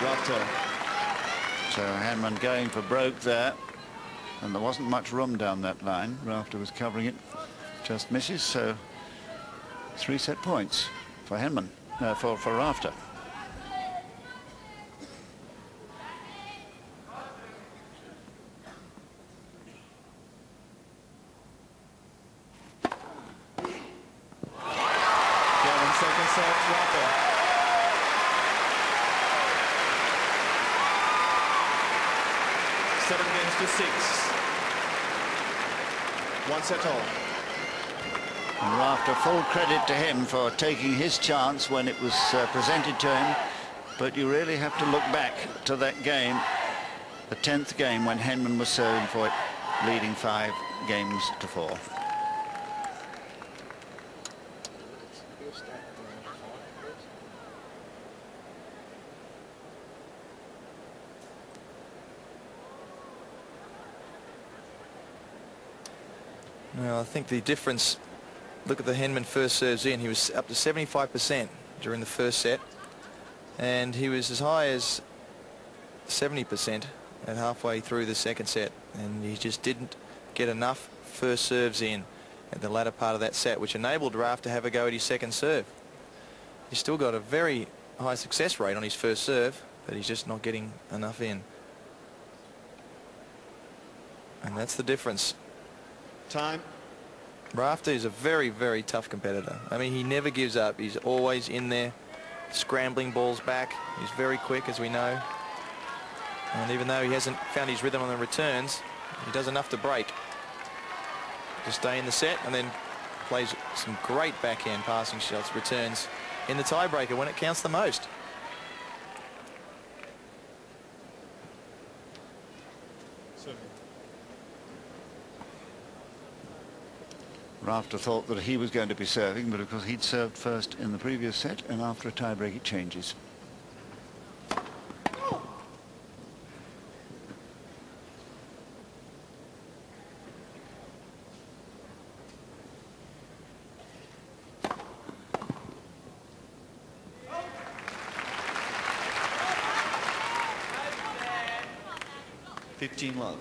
Rafter. So Henman going for broke there, and there wasn't much room down that line. Rafter was covering it, just misses. So 3 set points for Henman, for Rafter. Second set, Rafter. 7-6. 1 set all. And Rafter, full credit to him for taking his chance when it was presented to him. But you really have to look back to that game, the 10th game, when Henman was serving for it. leading 5 games to 4. Well, I think the difference, look at the Henman first serves in, he was up to 75% during the first set, and he was as high as 70% at halfway through the second set, and he just didn't get enough first serves in at the latter part of that set, which enabled Rafter to have a go at his second serve. He's still got a very high success rate on his first serve, but he's just not getting enough in. And that's the difference. Time. Rafter is a very, very tough competitor. I mean, he never gives up. He's always in there, scrambling balls back. He's very quick, as we know. And even though he hasn't found his rhythm on the returns, he does enough to break. To stay in the set, and then plays some great backhand passing shots, returns in the tiebreaker when it counts the most. Rafter thought that he was going to be serving, but of course he'd served first in the previous set, and after a tiebreak it changes. Love.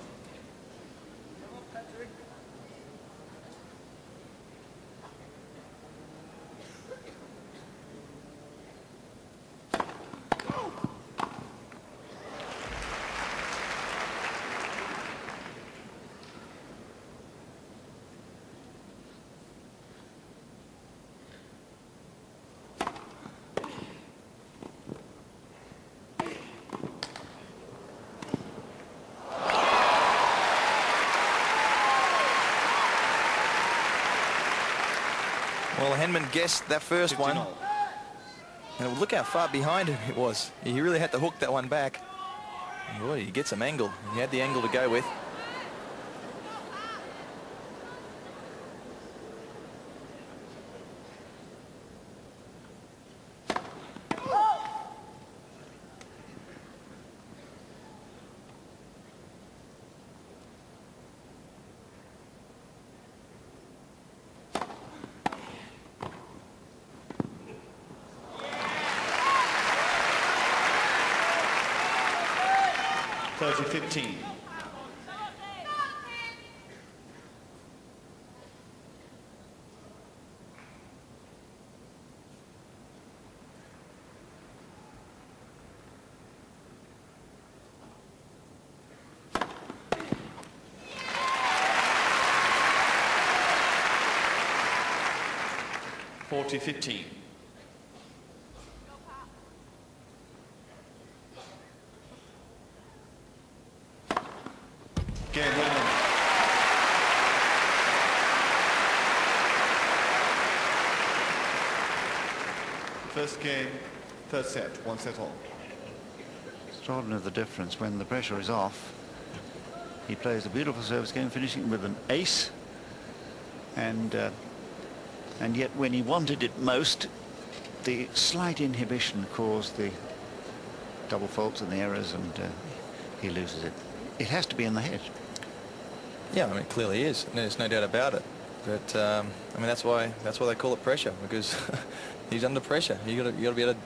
Well, Henman guessed that first one. And look how far behind him it was. He really had to hook that one back. And boy, he gets some angle. He had the angle to go with. (30-15). (40-15). Game Henman. First game, third set, 1 set all. Extraordinary the difference when the pressure is off. He plays a beautiful service game, finishing with an ace, and yet when he wanted it most, the slight inhibition caused the double faults and the errors, and he loses it. It has to be in the head. Yeah, I mean, it clearly is. There's no doubt about it. But I mean, that's why they call it pressure, because he's under pressure. You got to be able to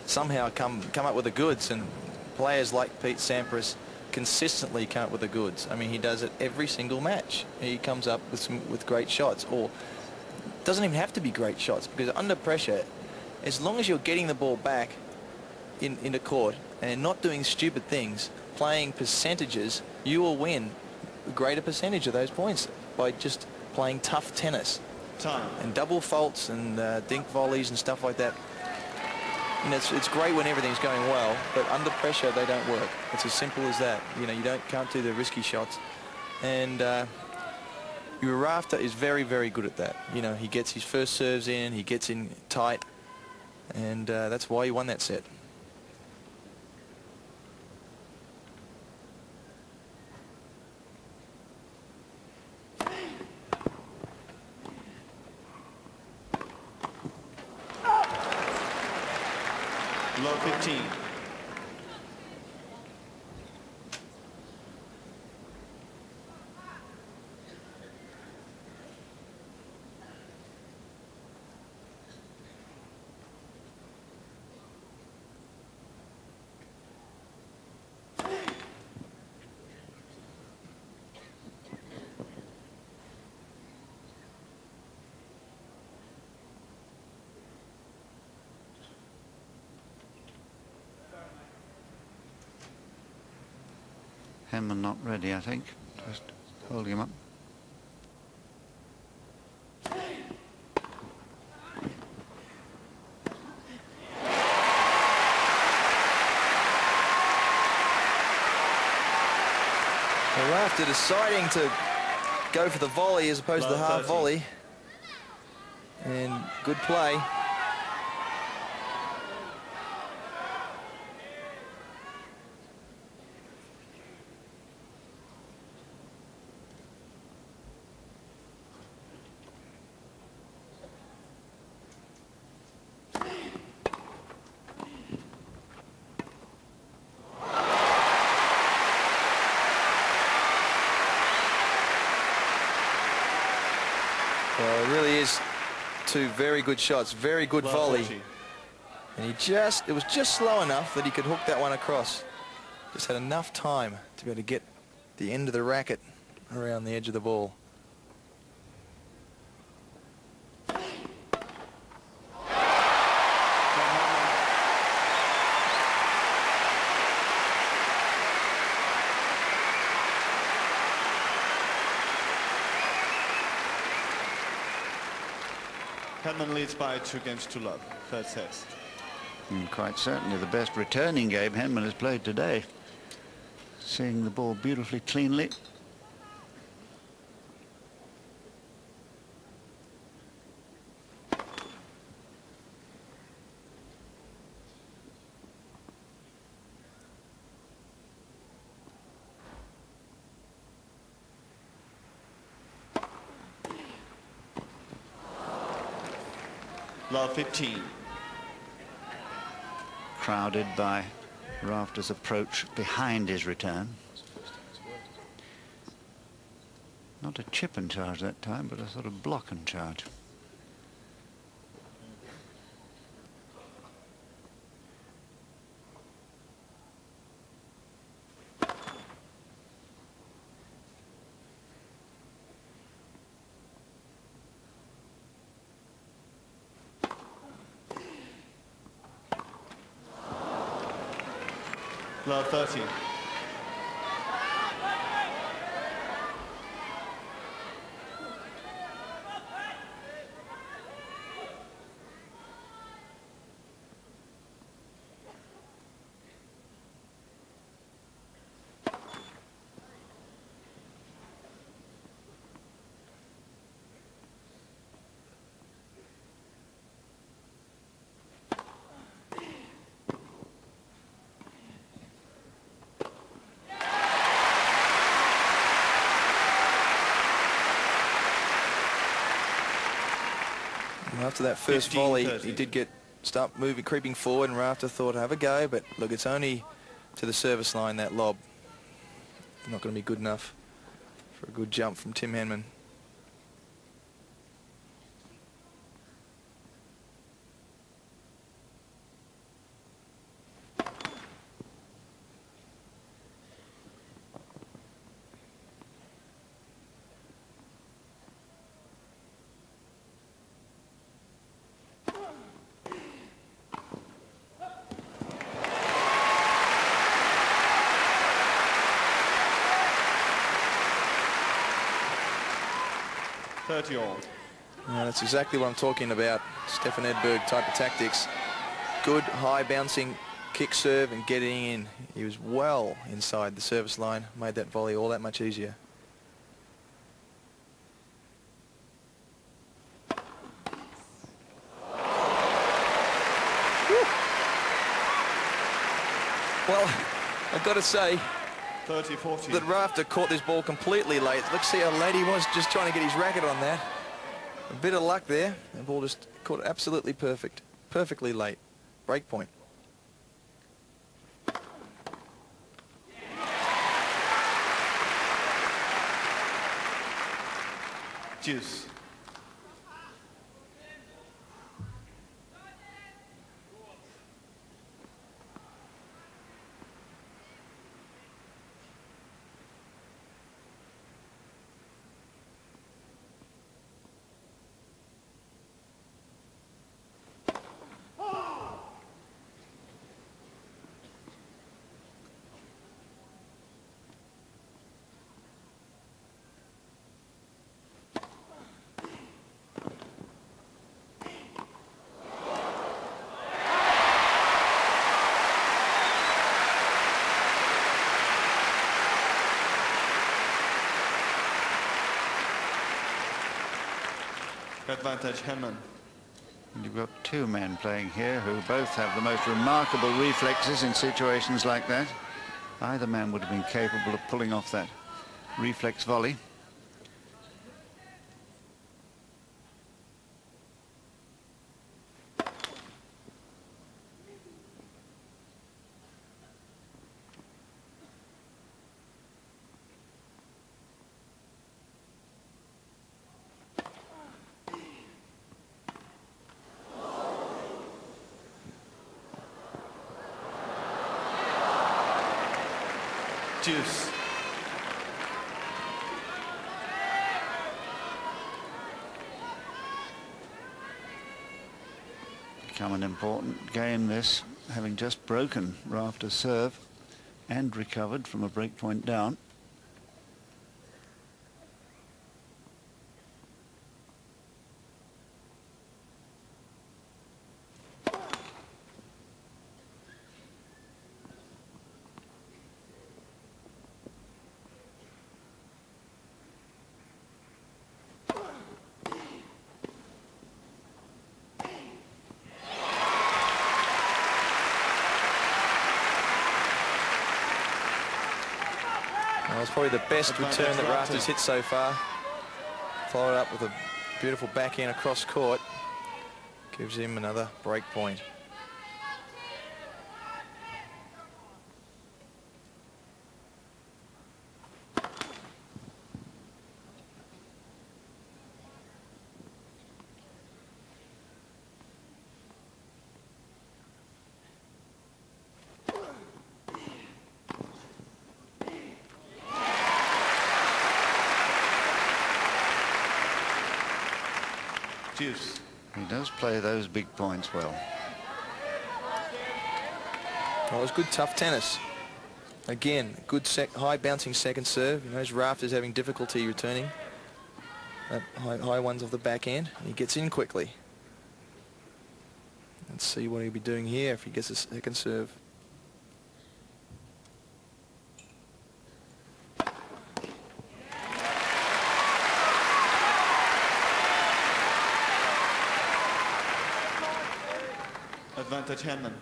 somehow come up with the goods, and players like Pete Sampras consistently come up with the goods. I mean, he does it every single match. He comes up with great shots, or doesn't even have to be great shots, because under pressure, as long as you're getting the ball back into court and not doing stupid things, playing percentages, you will win a greater percentage of those points by just playing tough tennis. Time. And double faults and dink volleys and stuff like that. You know, it's great when everything's going well, but under pressure they don't work. It's as simple as that. You know, you can't do the risky shots. And your Rafter is very, very good at that. You know, he gets his first serves in, he gets in tight, and that's why he won that set. Love 15. Henman not ready, I think. Just holding him up. Rafter deciding to go for the volley as opposed to the half volley. And good play. Well, it really is two very good shots, very good volley. And it was just slow enough that he could hook that one across. Just had enough time to be able to get the end of the racket around the edge of the ball. Henman leads by 2-2 love. Third set. And quite certainly the best returning game Henman has played today. Seeing the ball beautifully cleanly. Love 15. Crowded by Rafter's approach behind his return. Not a chip and charge that time, but a sort of block and charge. Love 13. After that first volley, he did start moving, creeping forward, and Rafter thought, have a go, but look, it's only to the service line, that lob. Not going to be good enough for a good jump from Tim Henman. All. Yeah, that's exactly what I'm talking about. Stefan Edberg type of tactics. Good high bouncing kick serve and getting in. He was well inside the service line. Made that volley all that much easier. Well, I've got to say 30-40. that Rafter caught this ball completely late. Let's see how late he was just trying to get his racket on that. A bit of luck there. The ball just caught absolutely perfectly late. Break point. Deuce. Advantage, Henman. You've got two men playing here who both have the most remarkable reflexes in situations like that. Either man would have been capable of pulling off that reflex volley. Deuce. Become an important game, this, having just broken Rafter's serve and recovered from a break point down. Well, it's probably the best return that Rafter's hit so far. Followed up with a beautiful backhand across court. Gives him another break point. Deuce. He does play those big points well. Well, it was good, tough tennis. Again, good high bouncing second serve. He knows Rafter's having difficulty returning that high ones off the backhand. He gets in quickly. Let's see what he'll be doing here if he gets a second serve. Advantage, Henman.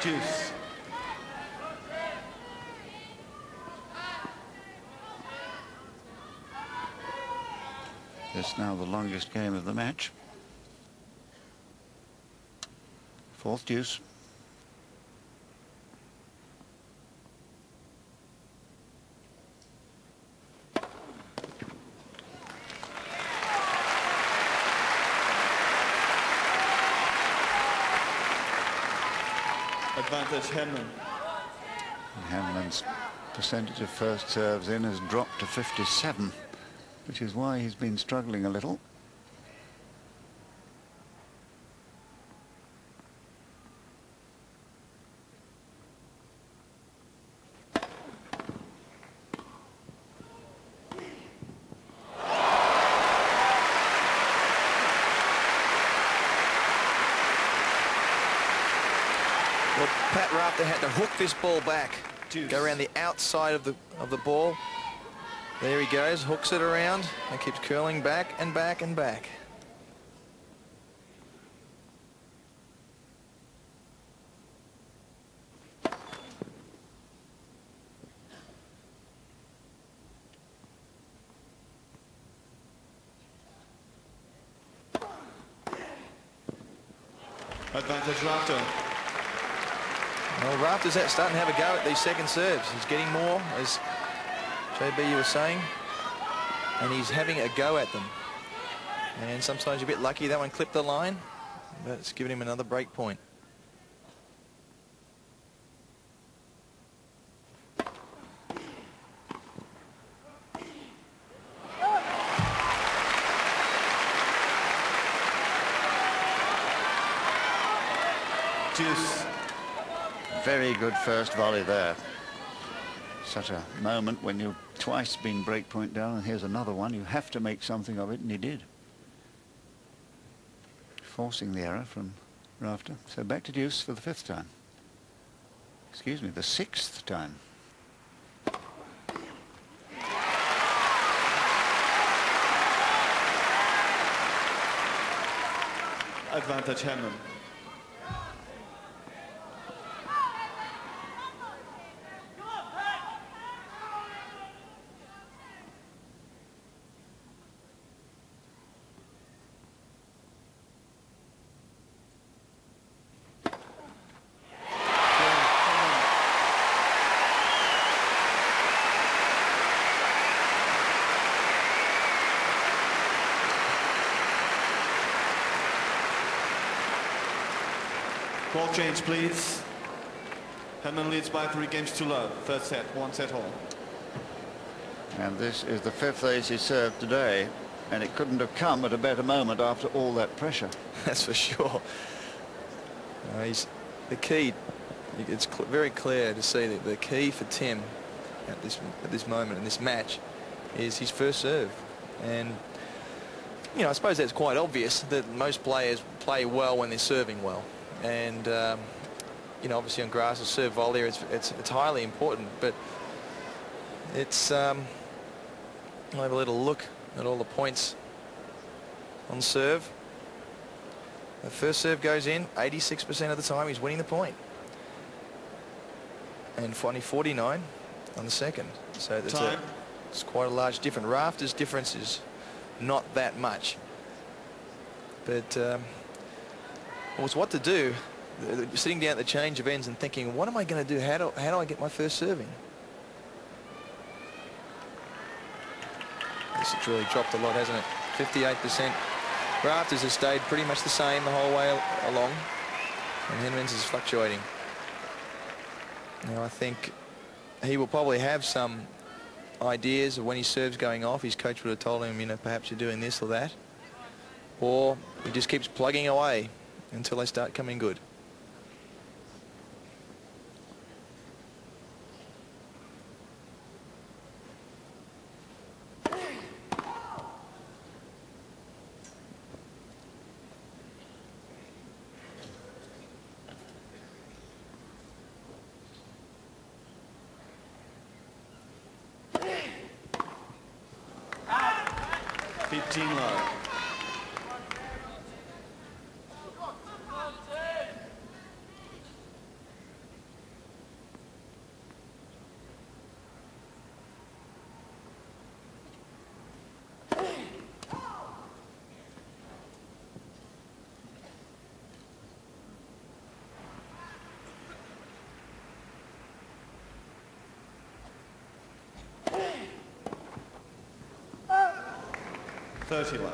Deuce. This now the longest game of the match. Fourth deuce. Advantage, Henman. Henman's percentage of first serves in has dropped to 57, which is why he's been struggling a little. Well, Pat Rafter had to hook this ball back, go around the outside of the ball, There he goes, hooks it around and keeps curling back and back and back. Advantage Rafter. Well, Rafter's starting to have a go at these second serves. He's getting more, as JB you were saying, and he's having a go at them. And sometimes you're a bit lucky that one clipped the line, but it's giving him another break point. Juice. Very good first volley there. Such a moment when you've twice been break point down, and here's another one. You have to make something of it, and he did. Forcing the error from Rafter. So back to deuce for the 5th time. Excuse me, the 6th time. Advantage Henman. Ball change, please. Henman leads by 3 games to love. 3rd set, 1 set all. And this is the 5th ace he served today, and it couldn't have come at a better moment after all that pressure. That's for sure. He's the key. It's very clear to see that the key for Tim at this moment in this match is his first serve. And you know, I suppose that's quite obvious that most players play well when they're serving well. And you know, obviously on grass, a serve volley, it's highly important. But it's I'll have a little look at all the points on serve. The first serve goes in 86% of the time. He's winning the point, and finally 49 on the second. So it's quite a large difference. Rafter's difference is not that much, but well, it's what to do. Sitting down at the change of ends and thinking, what am I going to do? How do I get my first serving? This has really dropped a lot, hasn't it? 58%. Rafters has stayed pretty much the same the whole way along, and Henman's is fluctuating. Now I think he will probably have some ideas of when his serve's going off. His coach would have told him, you know, perhaps you're doing this or that, or he just keeps plugging away until they start coming good. Love. $30.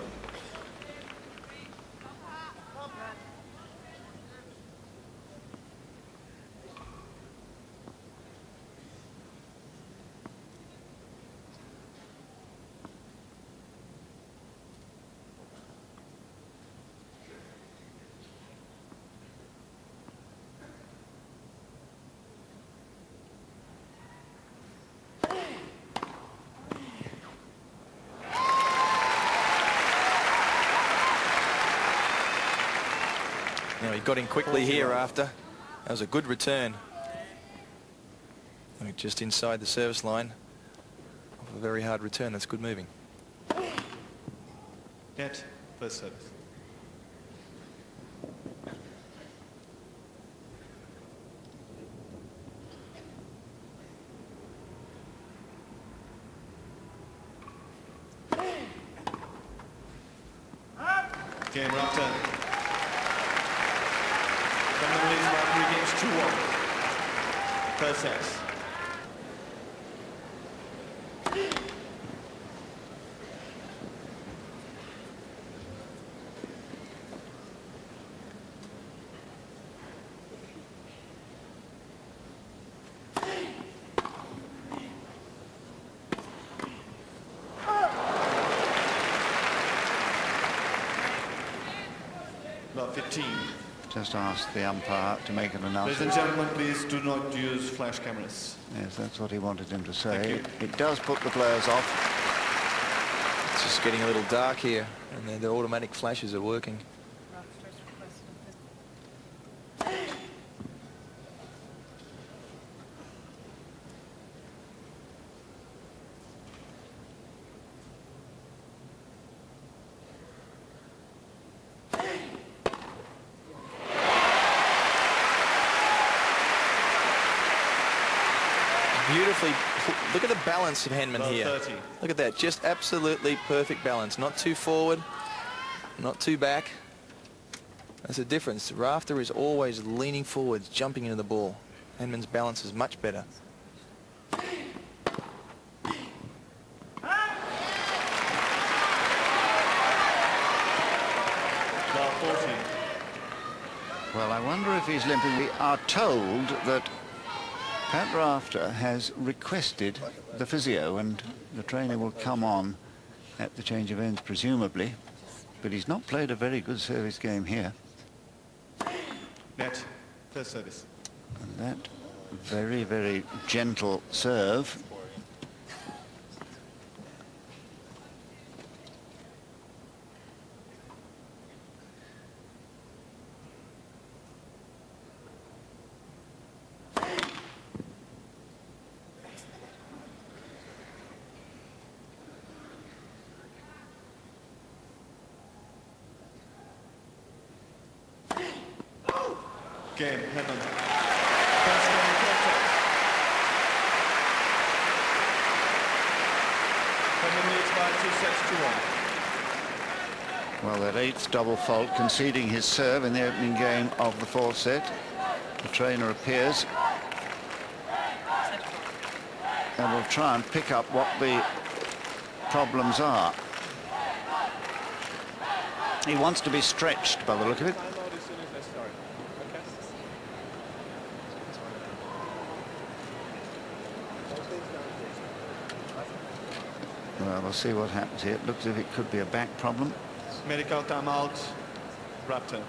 Now he got in quickly here after. That was a good return. Just inside the service line. a very hard return. That's good moving. Net, first service. Game Rafter. Henman leads by 3 games 2-1. First set. About 15. Just ask the umpire to make an Ladies announcement. and gentlemen, please do not use flash cameras. Yes, that's what he wanted him to say. Thank you. It does put the players off. It's just getting a little dark here, and the automatic flashes are working. Beautifully, look at the balance of Henman About here. 30. Look at that, just absolutely perfect balance. Not too forward, not too back. That's the difference. Rafter is always leaning forwards, jumping into the ball. Henman's balance is much better. About 40. Well, I wonder if he's limping. We are told that Pat Rafter has requested the physio, and the trainer will come on at the change of ends, presumably. But he's not played a very good service game here. Net, first service. And that very, very gentle serve. Game, Henman. First game, contest. Henman leads by 2 sets to 1. Well, that eighth double fault, conceding his serve in the opening game of the fourth set. The trainer appears and will try and pick up what the problems are. He wants to be stretched by the look of it. Well, we'll see what happens here. It looks as if it could be a back problem. Medical timeout. Rafter.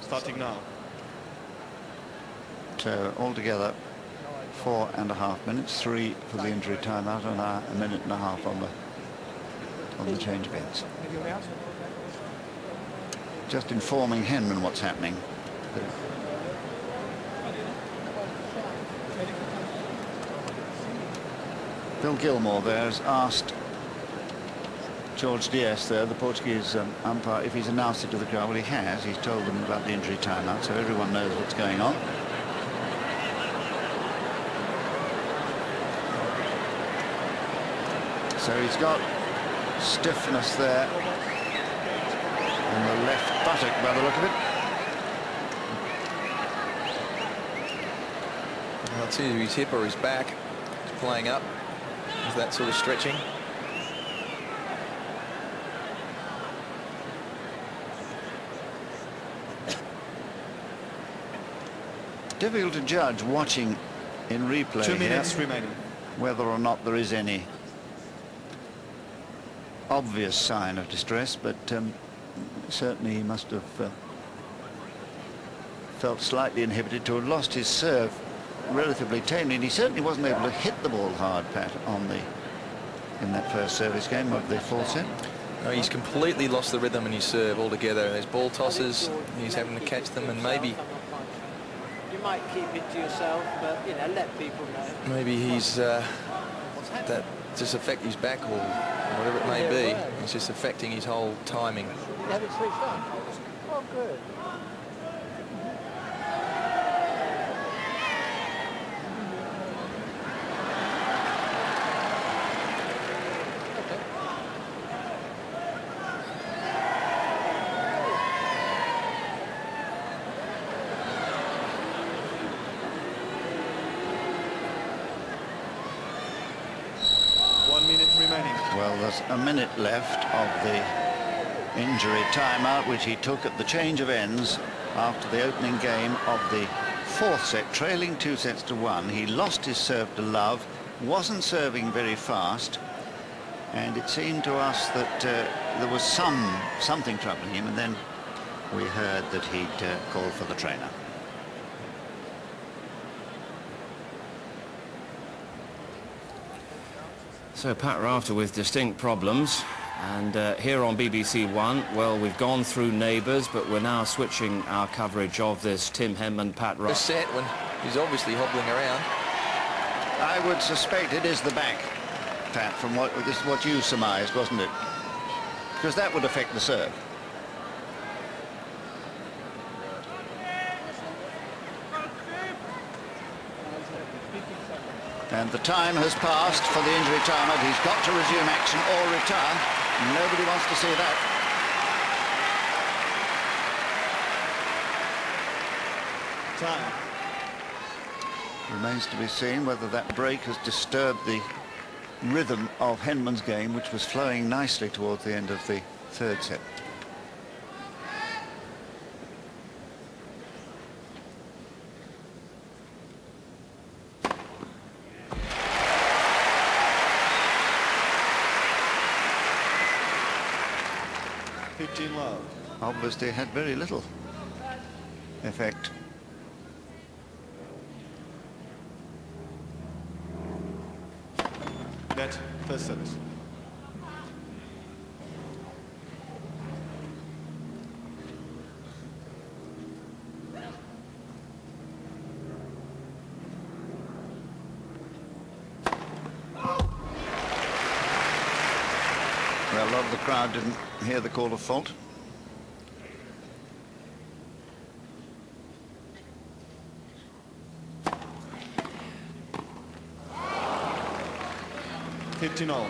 Starting now. So altogether 4.5 minutes, 3 for the injury timeout, and a minute and a half on the change of ends. Just informing Henman what's happening. Bill Gilmore there has asked George Diaz there, the Portuguese umpire, if he's announced it to the crowd. Well, he has. He's told them about the injury timeout, so everyone knows what's going on. So he's got stiffness there in the left buttock by the look of it. Well, it's either his hip or his back. He's playing up with that sort of stretching. Difficult to judge watching in replay 2 minutes here remaining. whether or not there is any obvious sign of distress, but certainly he must have felt slightly inhibited to have lost his serve relatively tamely, and he certainly wasn't able to hit the ball hard, Pat, in that first service game of the fourth set. No, he's completely lost the rhythm in his serve altogether. There's ball tosses, he's having to catch them, and maybe you might keep it to yourself, but you know, let people know. maybe he's that just affect his back or whatever it may be. It's just affecting his whole timing. You have it switched on? Oh, good. Well, there's a minute left of the injury timeout, which he took at the change of ends after the opening game of the fourth set, trailing 2-1. He lost his serve to Love, wasn't serving very fast, and it seemed to us that there was something troubling him, and then we heard that he'd called for the trainer. So Pat Rafter with distinct problems, and here on BBC One, well, we've gone through neighbours, but we're now switching our coverage of this Tim Henman, Pat Rafter. Set when he's obviously hobbling around. I would suspect it is the back, Pat, from what you surmised, wasn't it? Because that would affect the serve. And the time has passed for the injury timeout. He's got to resume action or retire. Nobody wants to see that. Time. Remains to be seen whether that break has disturbed the rhythm of Henman's game, which was flowing nicely towards the end of the third set. Love. Obviously had very little effect. Net, first set. Well, a lot of the crowd didn't hear the call of fault. all.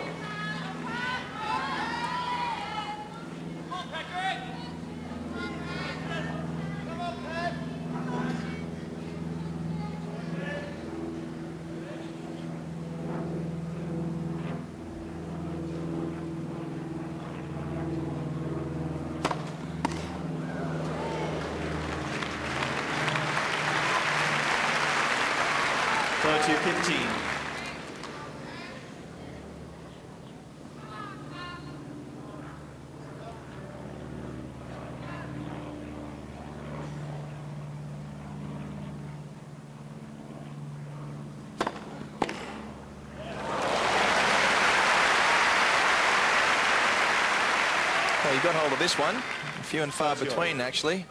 Well, he got hold of this one. Few and far between, actually.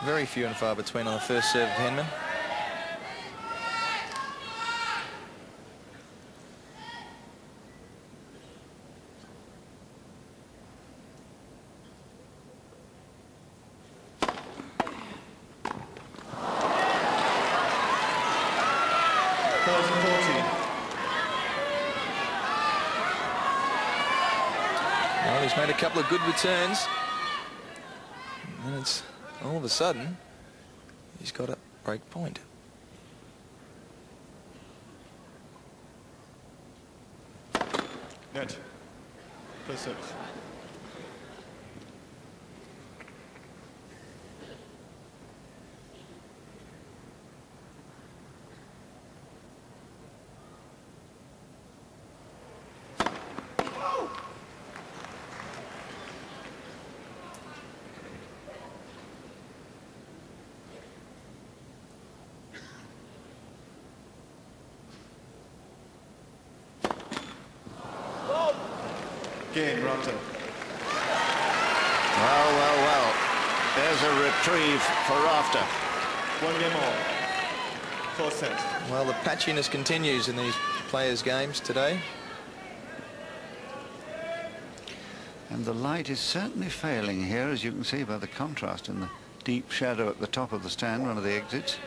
Very few and far between on the first serve of Henman. Well, he's made a couple of good returns. And it's all of a sudden, he's got a break point. Net. First service. Game, Rafter. Well. There's a reprieve for Rafter. 1 game all. 4 sets. Well, the patchiness continues in these players' games today. And the light is certainly failing here, as you can see by the contrast in the deep shadow at the top of the stand, one of the exits.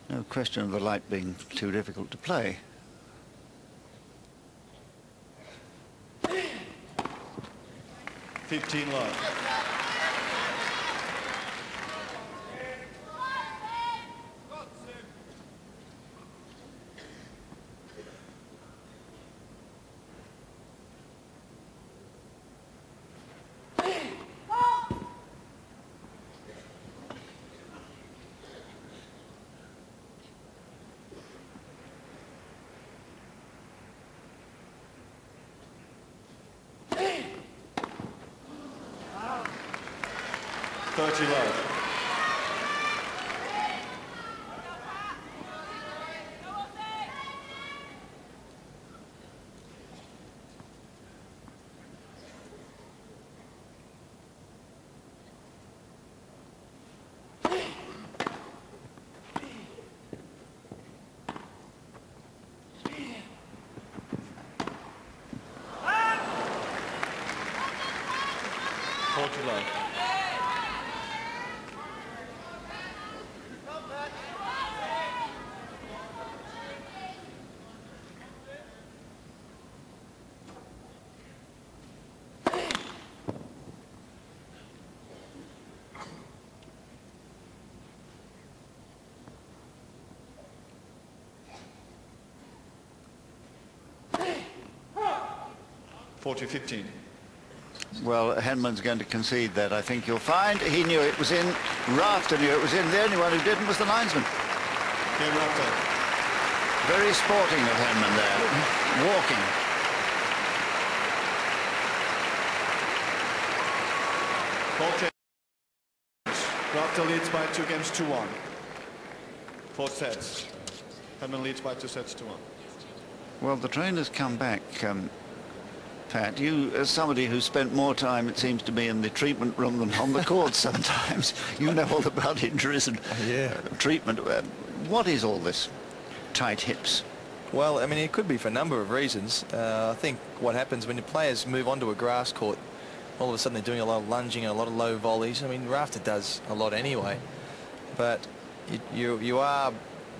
No question of the light being too difficult to play. $15 love. $30 love. $40 love. $40-15. Well, Henman's going to concede that, I think you'll find. He knew it was in. Rafter knew it was in. The only one who didn't was the linesman. Game Rafter. Very sporting of Henman there, walking. Rafter leads by 2 games 2-1. 4 sets. Henman leads by 2 sets to 1. Well, the trainers come back. Pat, you, as somebody who spent more time, it seems to me, in the treatment room than on the court sometimes, you know all about injuries and treatment. What is all this? Tight hips? Well, I mean, it could be for a number of reasons. I think what happens when the players move onto a grass court, all of a sudden they're doing a lot of lunging and a lot of low volleys. I mean, Rafter does a lot anyway, but you are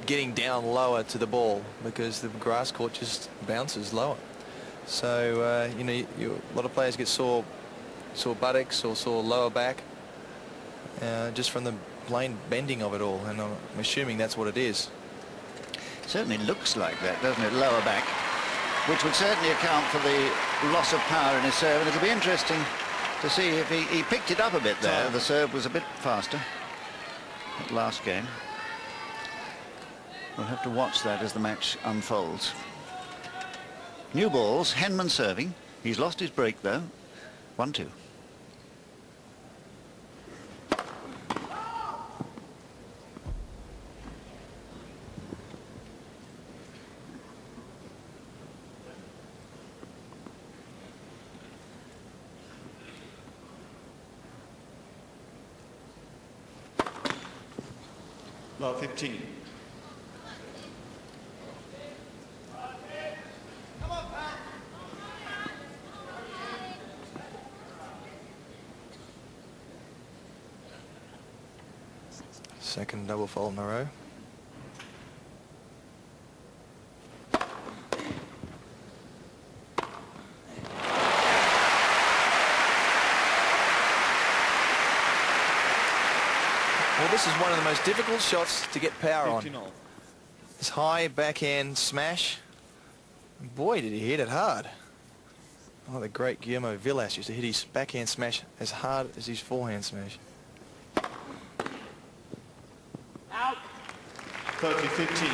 getting down lower to the ball because the grass court just bounces lower. So, you know, a lot of players get sore buttocks or sore lower back just from the plain bending of it all, and I'm assuming that's what it is. Certainly looks like that, doesn't it? Lower back, which would certainly account for the loss of power in his serve, and it'll be interesting to see if he picked it up a bit there. The serve was a bit faster at last game. We'll have to watch that as the match unfolds. New balls, Henman serving. He's lost his break though. 1-2. Love 15. Second double fault in a row. Well, this is one of the most difficult shots to get power on. This high backhand smash. Boy, did he hit it hard. Oh, the great Guillermo Vilas used to hit his backhand smash as hard as his forehand smash. 30-15.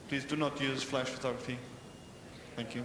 Please do not use flash photography. Thank you.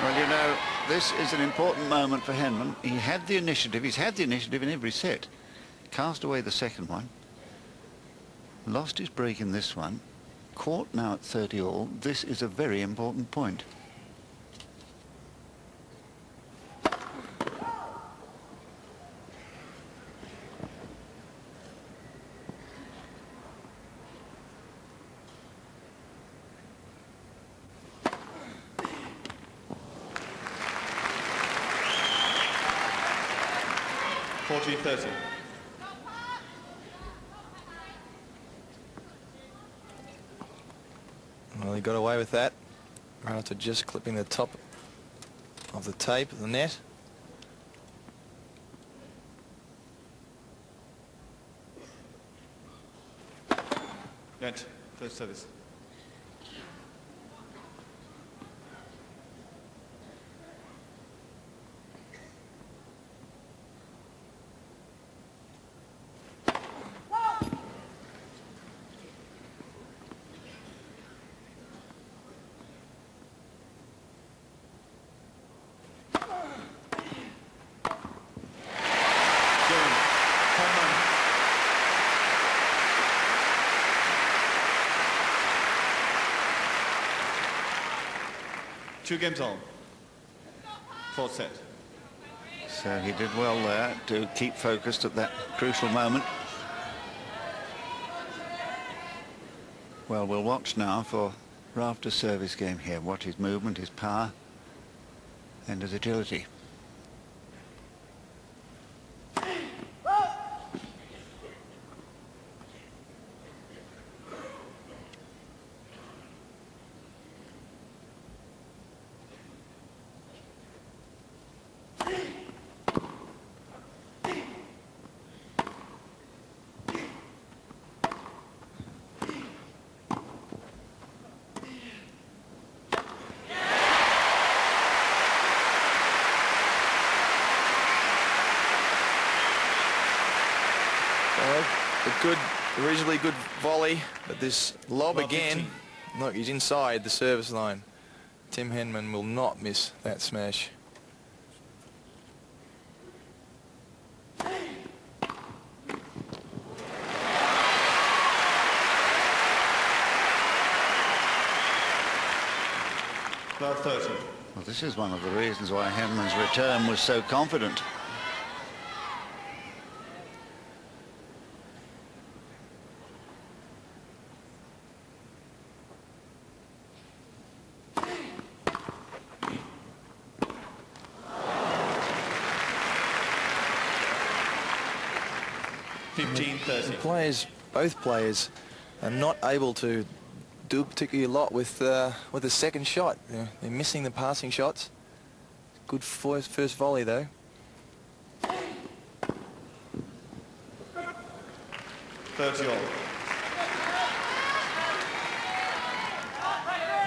Well, you know, This is an important moment for Henman. He had the initiative. He's had the initiative in every set. Cast away the second one. Lost his break in this one. Caught now at 30 all. This is a very important point. $14-30. Well, he got away with that. Rafter just clipping the top of the tape, the net. Net, first service. Two games on. Fourth set. So he did well there to keep focused at that crucial moment. Well, we'll watch now for Rafter's service game here. Watch his movement, his power, and his agility. A reasonably good volley, but this lob again, look, he's inside the service line. Tim Henman will not miss that smash. About 30. Well, this is one of the reasons why Henman's return was so confident. Both players are not able to do particularly a lot with the second shot. They're missing the passing shots. Good first volley though.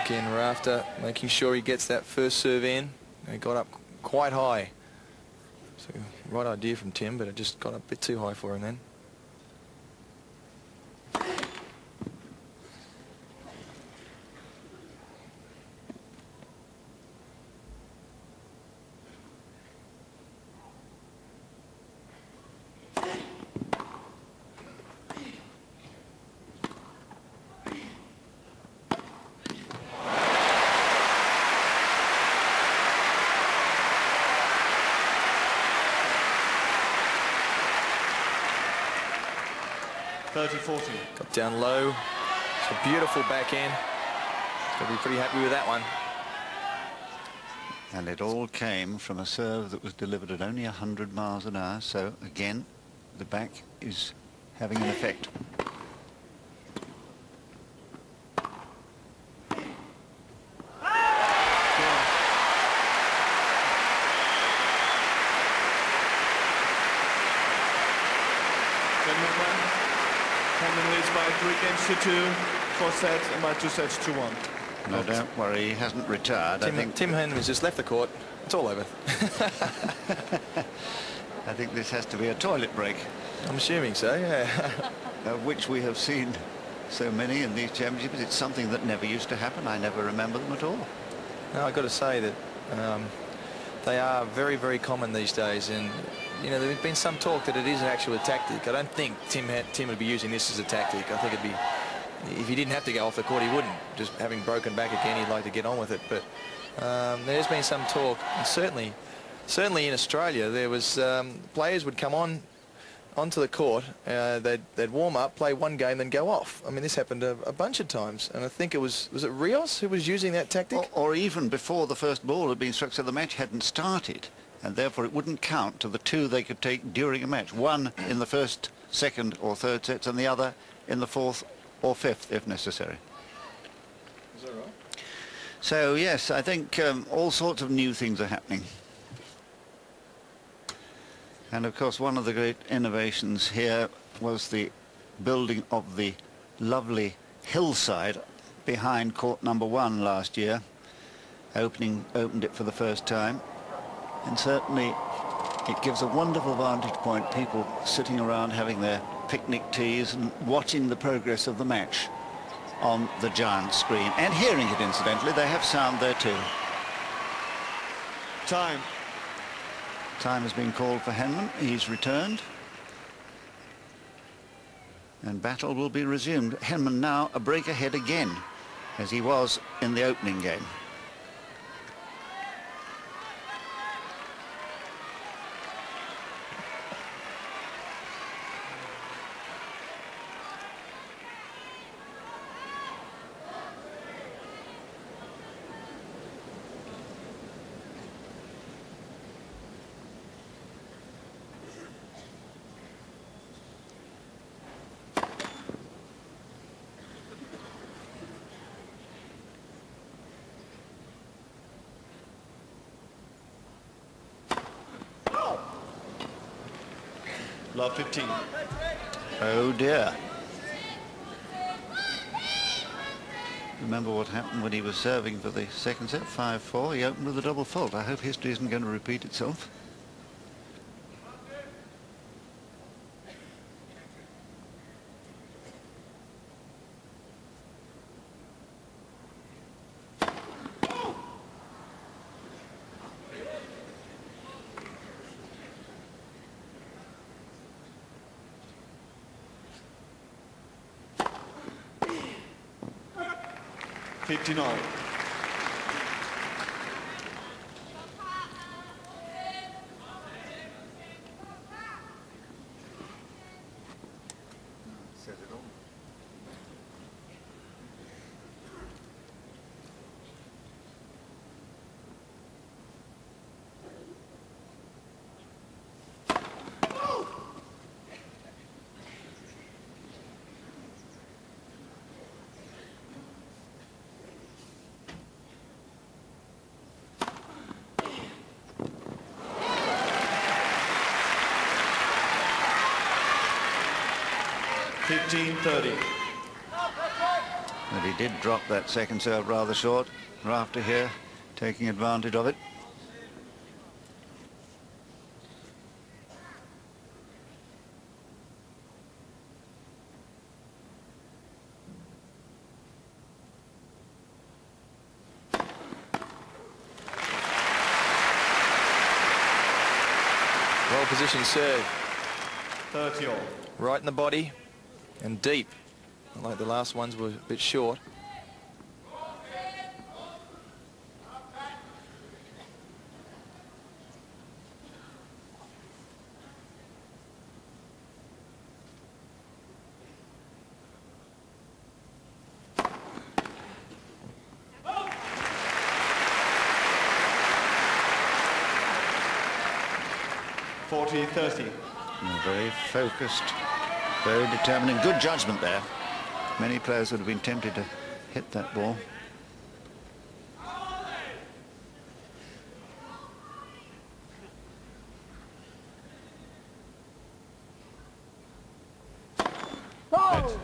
Again, Rafter making sure he gets that first serve in. He got up quite high. So right idea from Tim, but it just got up a bit too high for him then. Got down low. It's a beautiful backhand. Gonna be pretty happy with that one. And it all came from a serve that was delivered at only 100 miles an hour. So again, the back is having an effect. Henman leads by 3-2, 4 sets, and by 2 sets to 1. No, don't worry, he hasn't retired. Tim Henman's just left the court. It's all over. I think this has to be a toilet break. I'm assuming so, yeah. Which we have seen so many in these championships. It's something that never used to happen. I never remember them at all. No, I've got to say that They are very, very common these days, and you know, there's been some talk that it is an actual tactic. I don't think Tim would be using this as a tactic. I think it'd be, if he didn't have to go off the court, he wouldn't. Just having broken back again, he'd like to get on with it. But there's been some talk, and certainly in Australia, there was players would come onto the court, they'd warm up, play one game, then go off. I mean, this happened a bunch of times, and I think it was it Rios who was using that tactic? Or even before the first ball had been struck, so the match hadn't started, and therefore it wouldn't count to the two they could take during a match. One in the first, second or third sets, and the other in the fourth or fifth, if necessary. Is that right? So, yes, I think all sorts of new things are happening. And of course, one of the great innovations here was the building of the lovely hillside behind court number 1 last year. Opened it for the first time, and certainly it gives a wonderful vantage point, people sitting around having their picnic teas and watching the progress of the match on the giant screen, and hearing it. Incidentally, they have sound there too. Time. Time has been called for Henman. He's returned. And battle will be resumed. Henman now a break ahead again, as he was in the opening game. Love 15. Oh dear. Remember what happened when he was serving for the second set, 5-4. He opened with a double fault. I hope history isn't going to repeat itself. $59. $15-30. But he did drop that second serve rather short. Rafter here taking advantage of it. Well positioned serve. 30-all. Right in the body and deep. Like the last ones were a bit short. $40-30. Very focused, very determined, and good judgment there. Many players would have been tempted to hit that ball. Oh!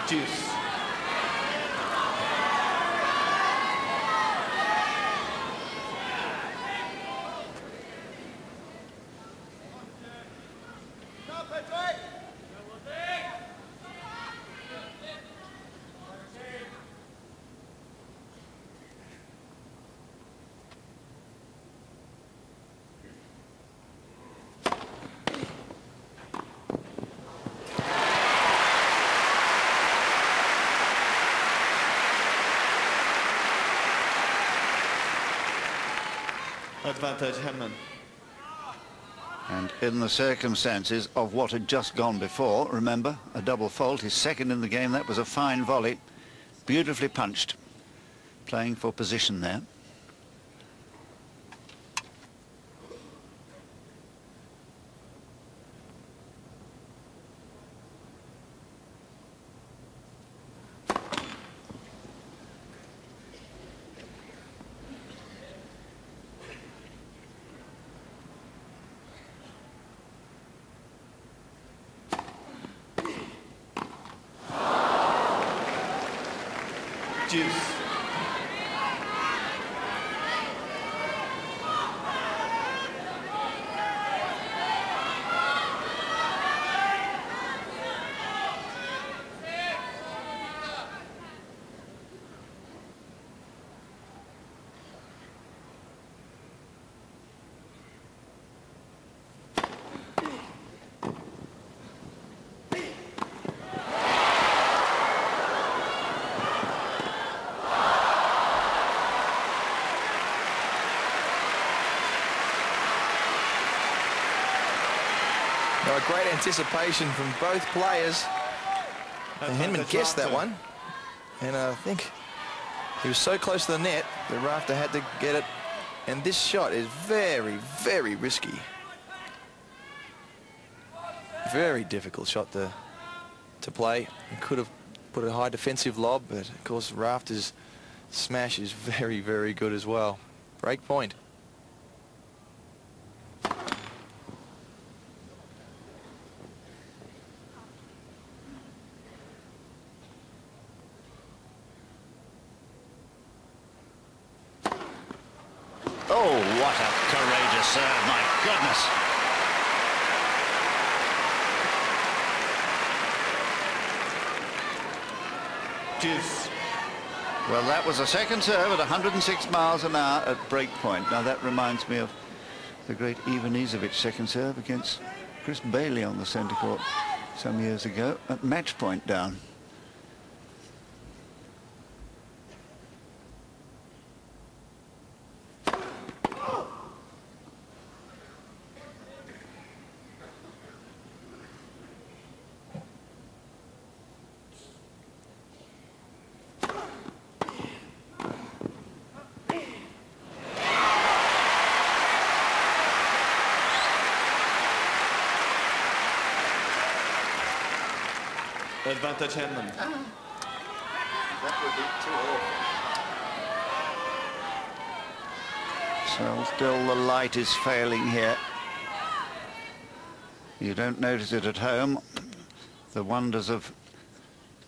Deuce. Advantage Henman. And in the circumstances of what had just gone before, remember, a double fault, his second in the game, that was a fine volley, beautifully punched, playing for position there. Juice. Now, great anticipation from both players. Henman guessed that one. And I think he was so close to the net that Rafter had to get it. And this shot is very, very risky. Very difficult shot to play. He could have put a high defensive lob, but of course Rafter's smash is very, very good as well. Break point. Oh, what a courageous serve, my goodness. Juice. Well, that was a second serve at 106 miles an hour at break point. Now, that reminds me of the great Ivanisevic second serve against Chris Bailey on the centre court some years ago at match point down. Advantage Henman. That would be too awful. So still the light is failing here. You don't notice it at home. The wonders of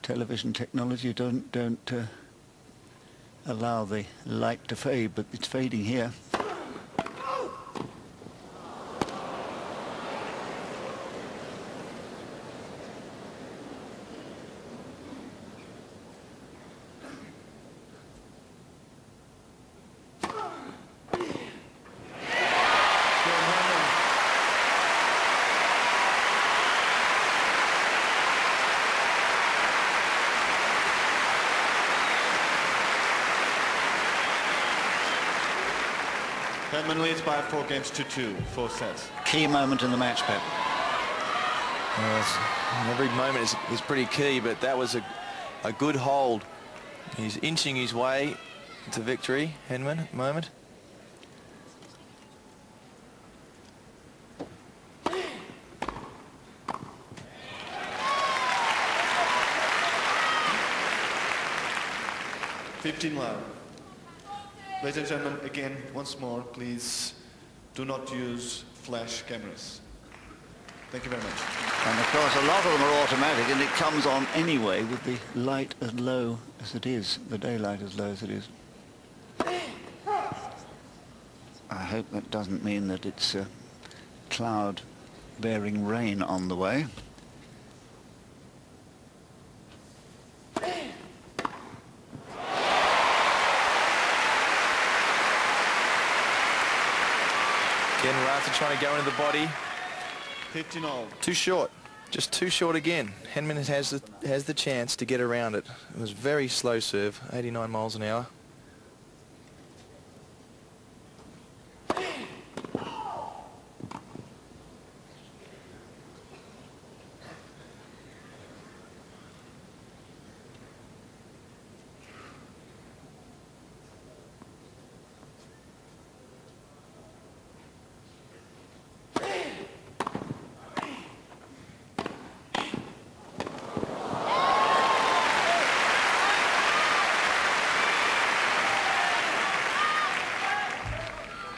television technology don't allow the light to fade, but it's fading here. Henman leads by 4 games to 2, 4 sets. Key moment in the match, Pep. Yes, every moment is pretty key, but that was a good hold. He's inching his way to victory, Henman, at the moment. Love. Ladies and gentlemen, again, once more, please do not use flash cameras. Thank you very much. And of course, a lot of them are automatic, and it comes on anyway with the light as low as it is, the daylight as low as it is. I hope that doesn't mean that it's cloud bearing rain on the way. Again, Rafter trying to go into the body. 15-all. Too short. Just too short again. Henman has the chance to get around it. It was very slow serve, 89 miles an hour.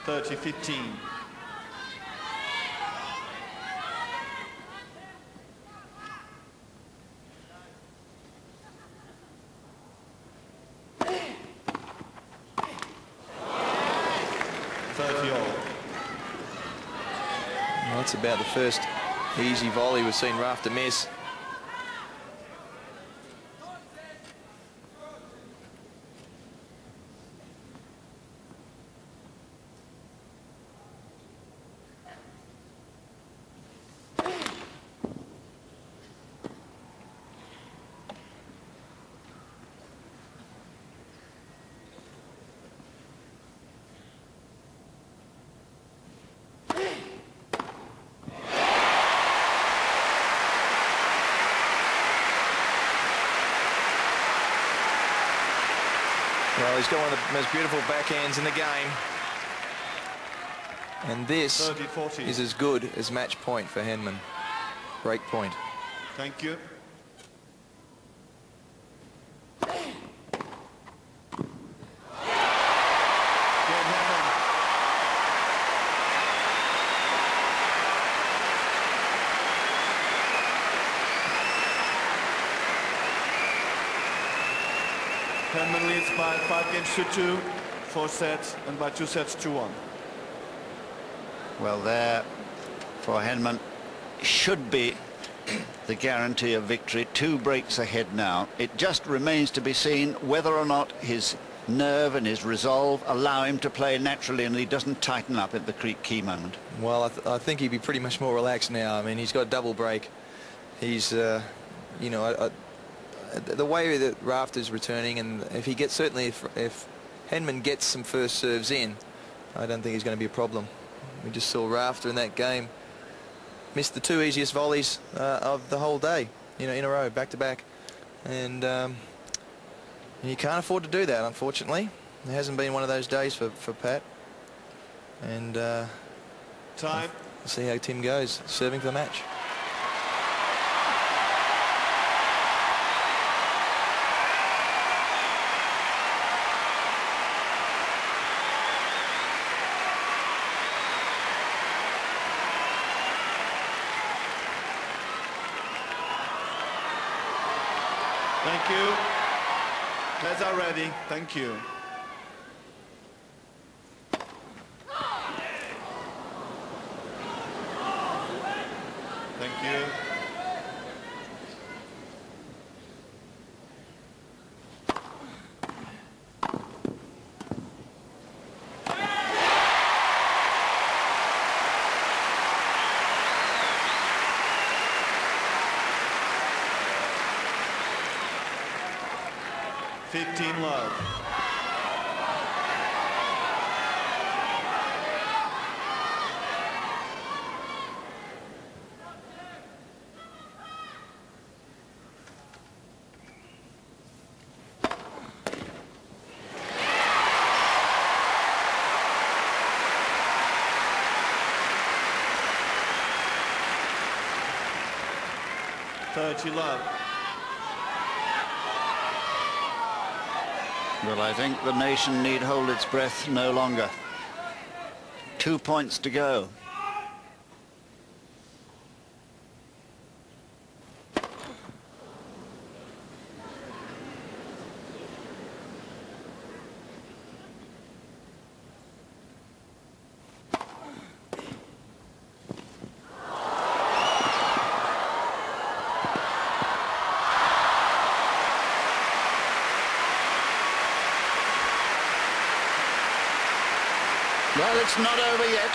30-15. Well, that's about the first easy volley we've seen Rafter miss. Well, he's got one of the most beautiful backhands in the game. And this 30-40. is as good as match point for Henman. Break point. Thank you. Henman leads by 5-2, 4 sets, and by 2 sets 2-1. Well, there for Henman should be the guarantee of victory. 2 breaks ahead now. It just remains to be seen whether or not his nerve and his resolve allow him to play naturally and he doesn't tighten up at the key moment. Well, I think he'd be pretty much more relaxed now. I mean, he's got a double break. He's, you know, the way that Rafter's returning, and if he gets, certainly if Henman gets some first serves in, I don't think he's going to be a problem. We just saw Rafter in that game missed the 2 easiest volleys of the whole day, you know, in a row, back to back, and you can't afford to do that, unfortunately. It hasn't been one of those days for Pat, and time. We'll see how Tim goes serving for the match. Thank you. Players are ready. Thank you. Thank you. Love. Love. Well, I think the nation need hold its breath no longer. 2 points to go. Well, it's not over yet.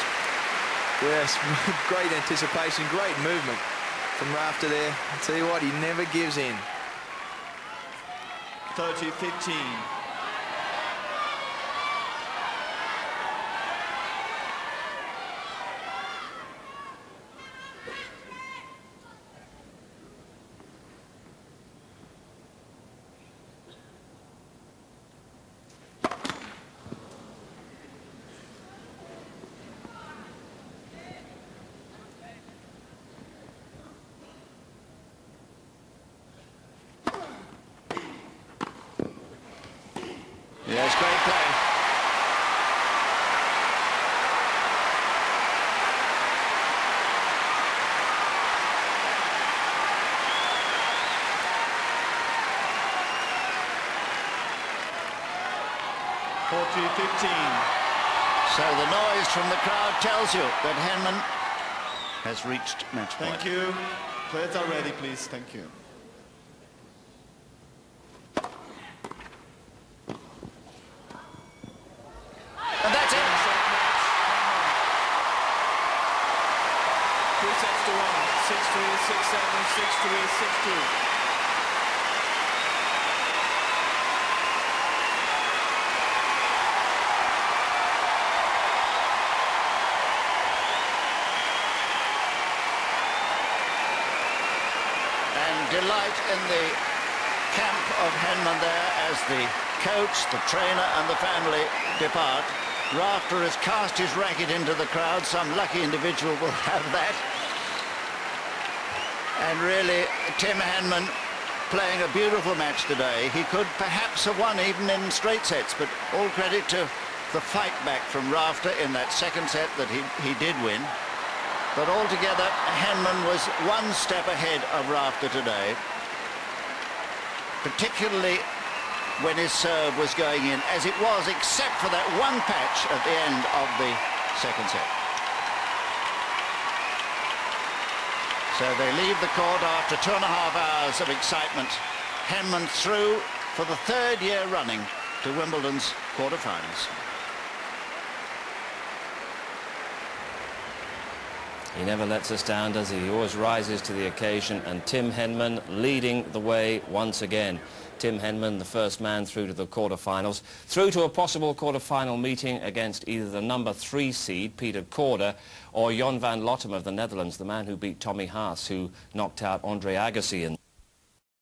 Yes, great anticipation, great movement from Rafter there. I'll tell you what, he never gives in. 30-15. Yes, great play. So the noise from the crowd tells you that Henman has reached match point. Thank you. Players are ready, please. Thank you. And that's it. 2 sets to 1. 6-3, 6-7, 6-3, 6-2. Delight in the camp of Henman there as the coach, the trainer and the family depart. Rafter has cast his racket into the crowd. Some lucky individual will have that. And really, Tim Henman playing a beautiful match today. He could perhaps have won even in straight sets, but all credit to the fight back from Rafter in that second set that he did win. But altogether, Henman was one step ahead of Rafter today, particularly when his serve was going in, as it was, except for that one patch at the end of the second set. So they leave the court after 2.5 hours of excitement. Henman through for the 3rd year running to Wimbledon's quarter-finals. He never lets us down, does he? He always rises to the occasion, and Tim Henman leading the way once again. Tim Henman, the first man through to the quarter-finals, through to a possible quarter-final meeting against either the number 3 seed, Peter Korda, or Jon van Lottem of the Netherlands, the man who beat Tommy Haas, who knocked out Andre Agassi in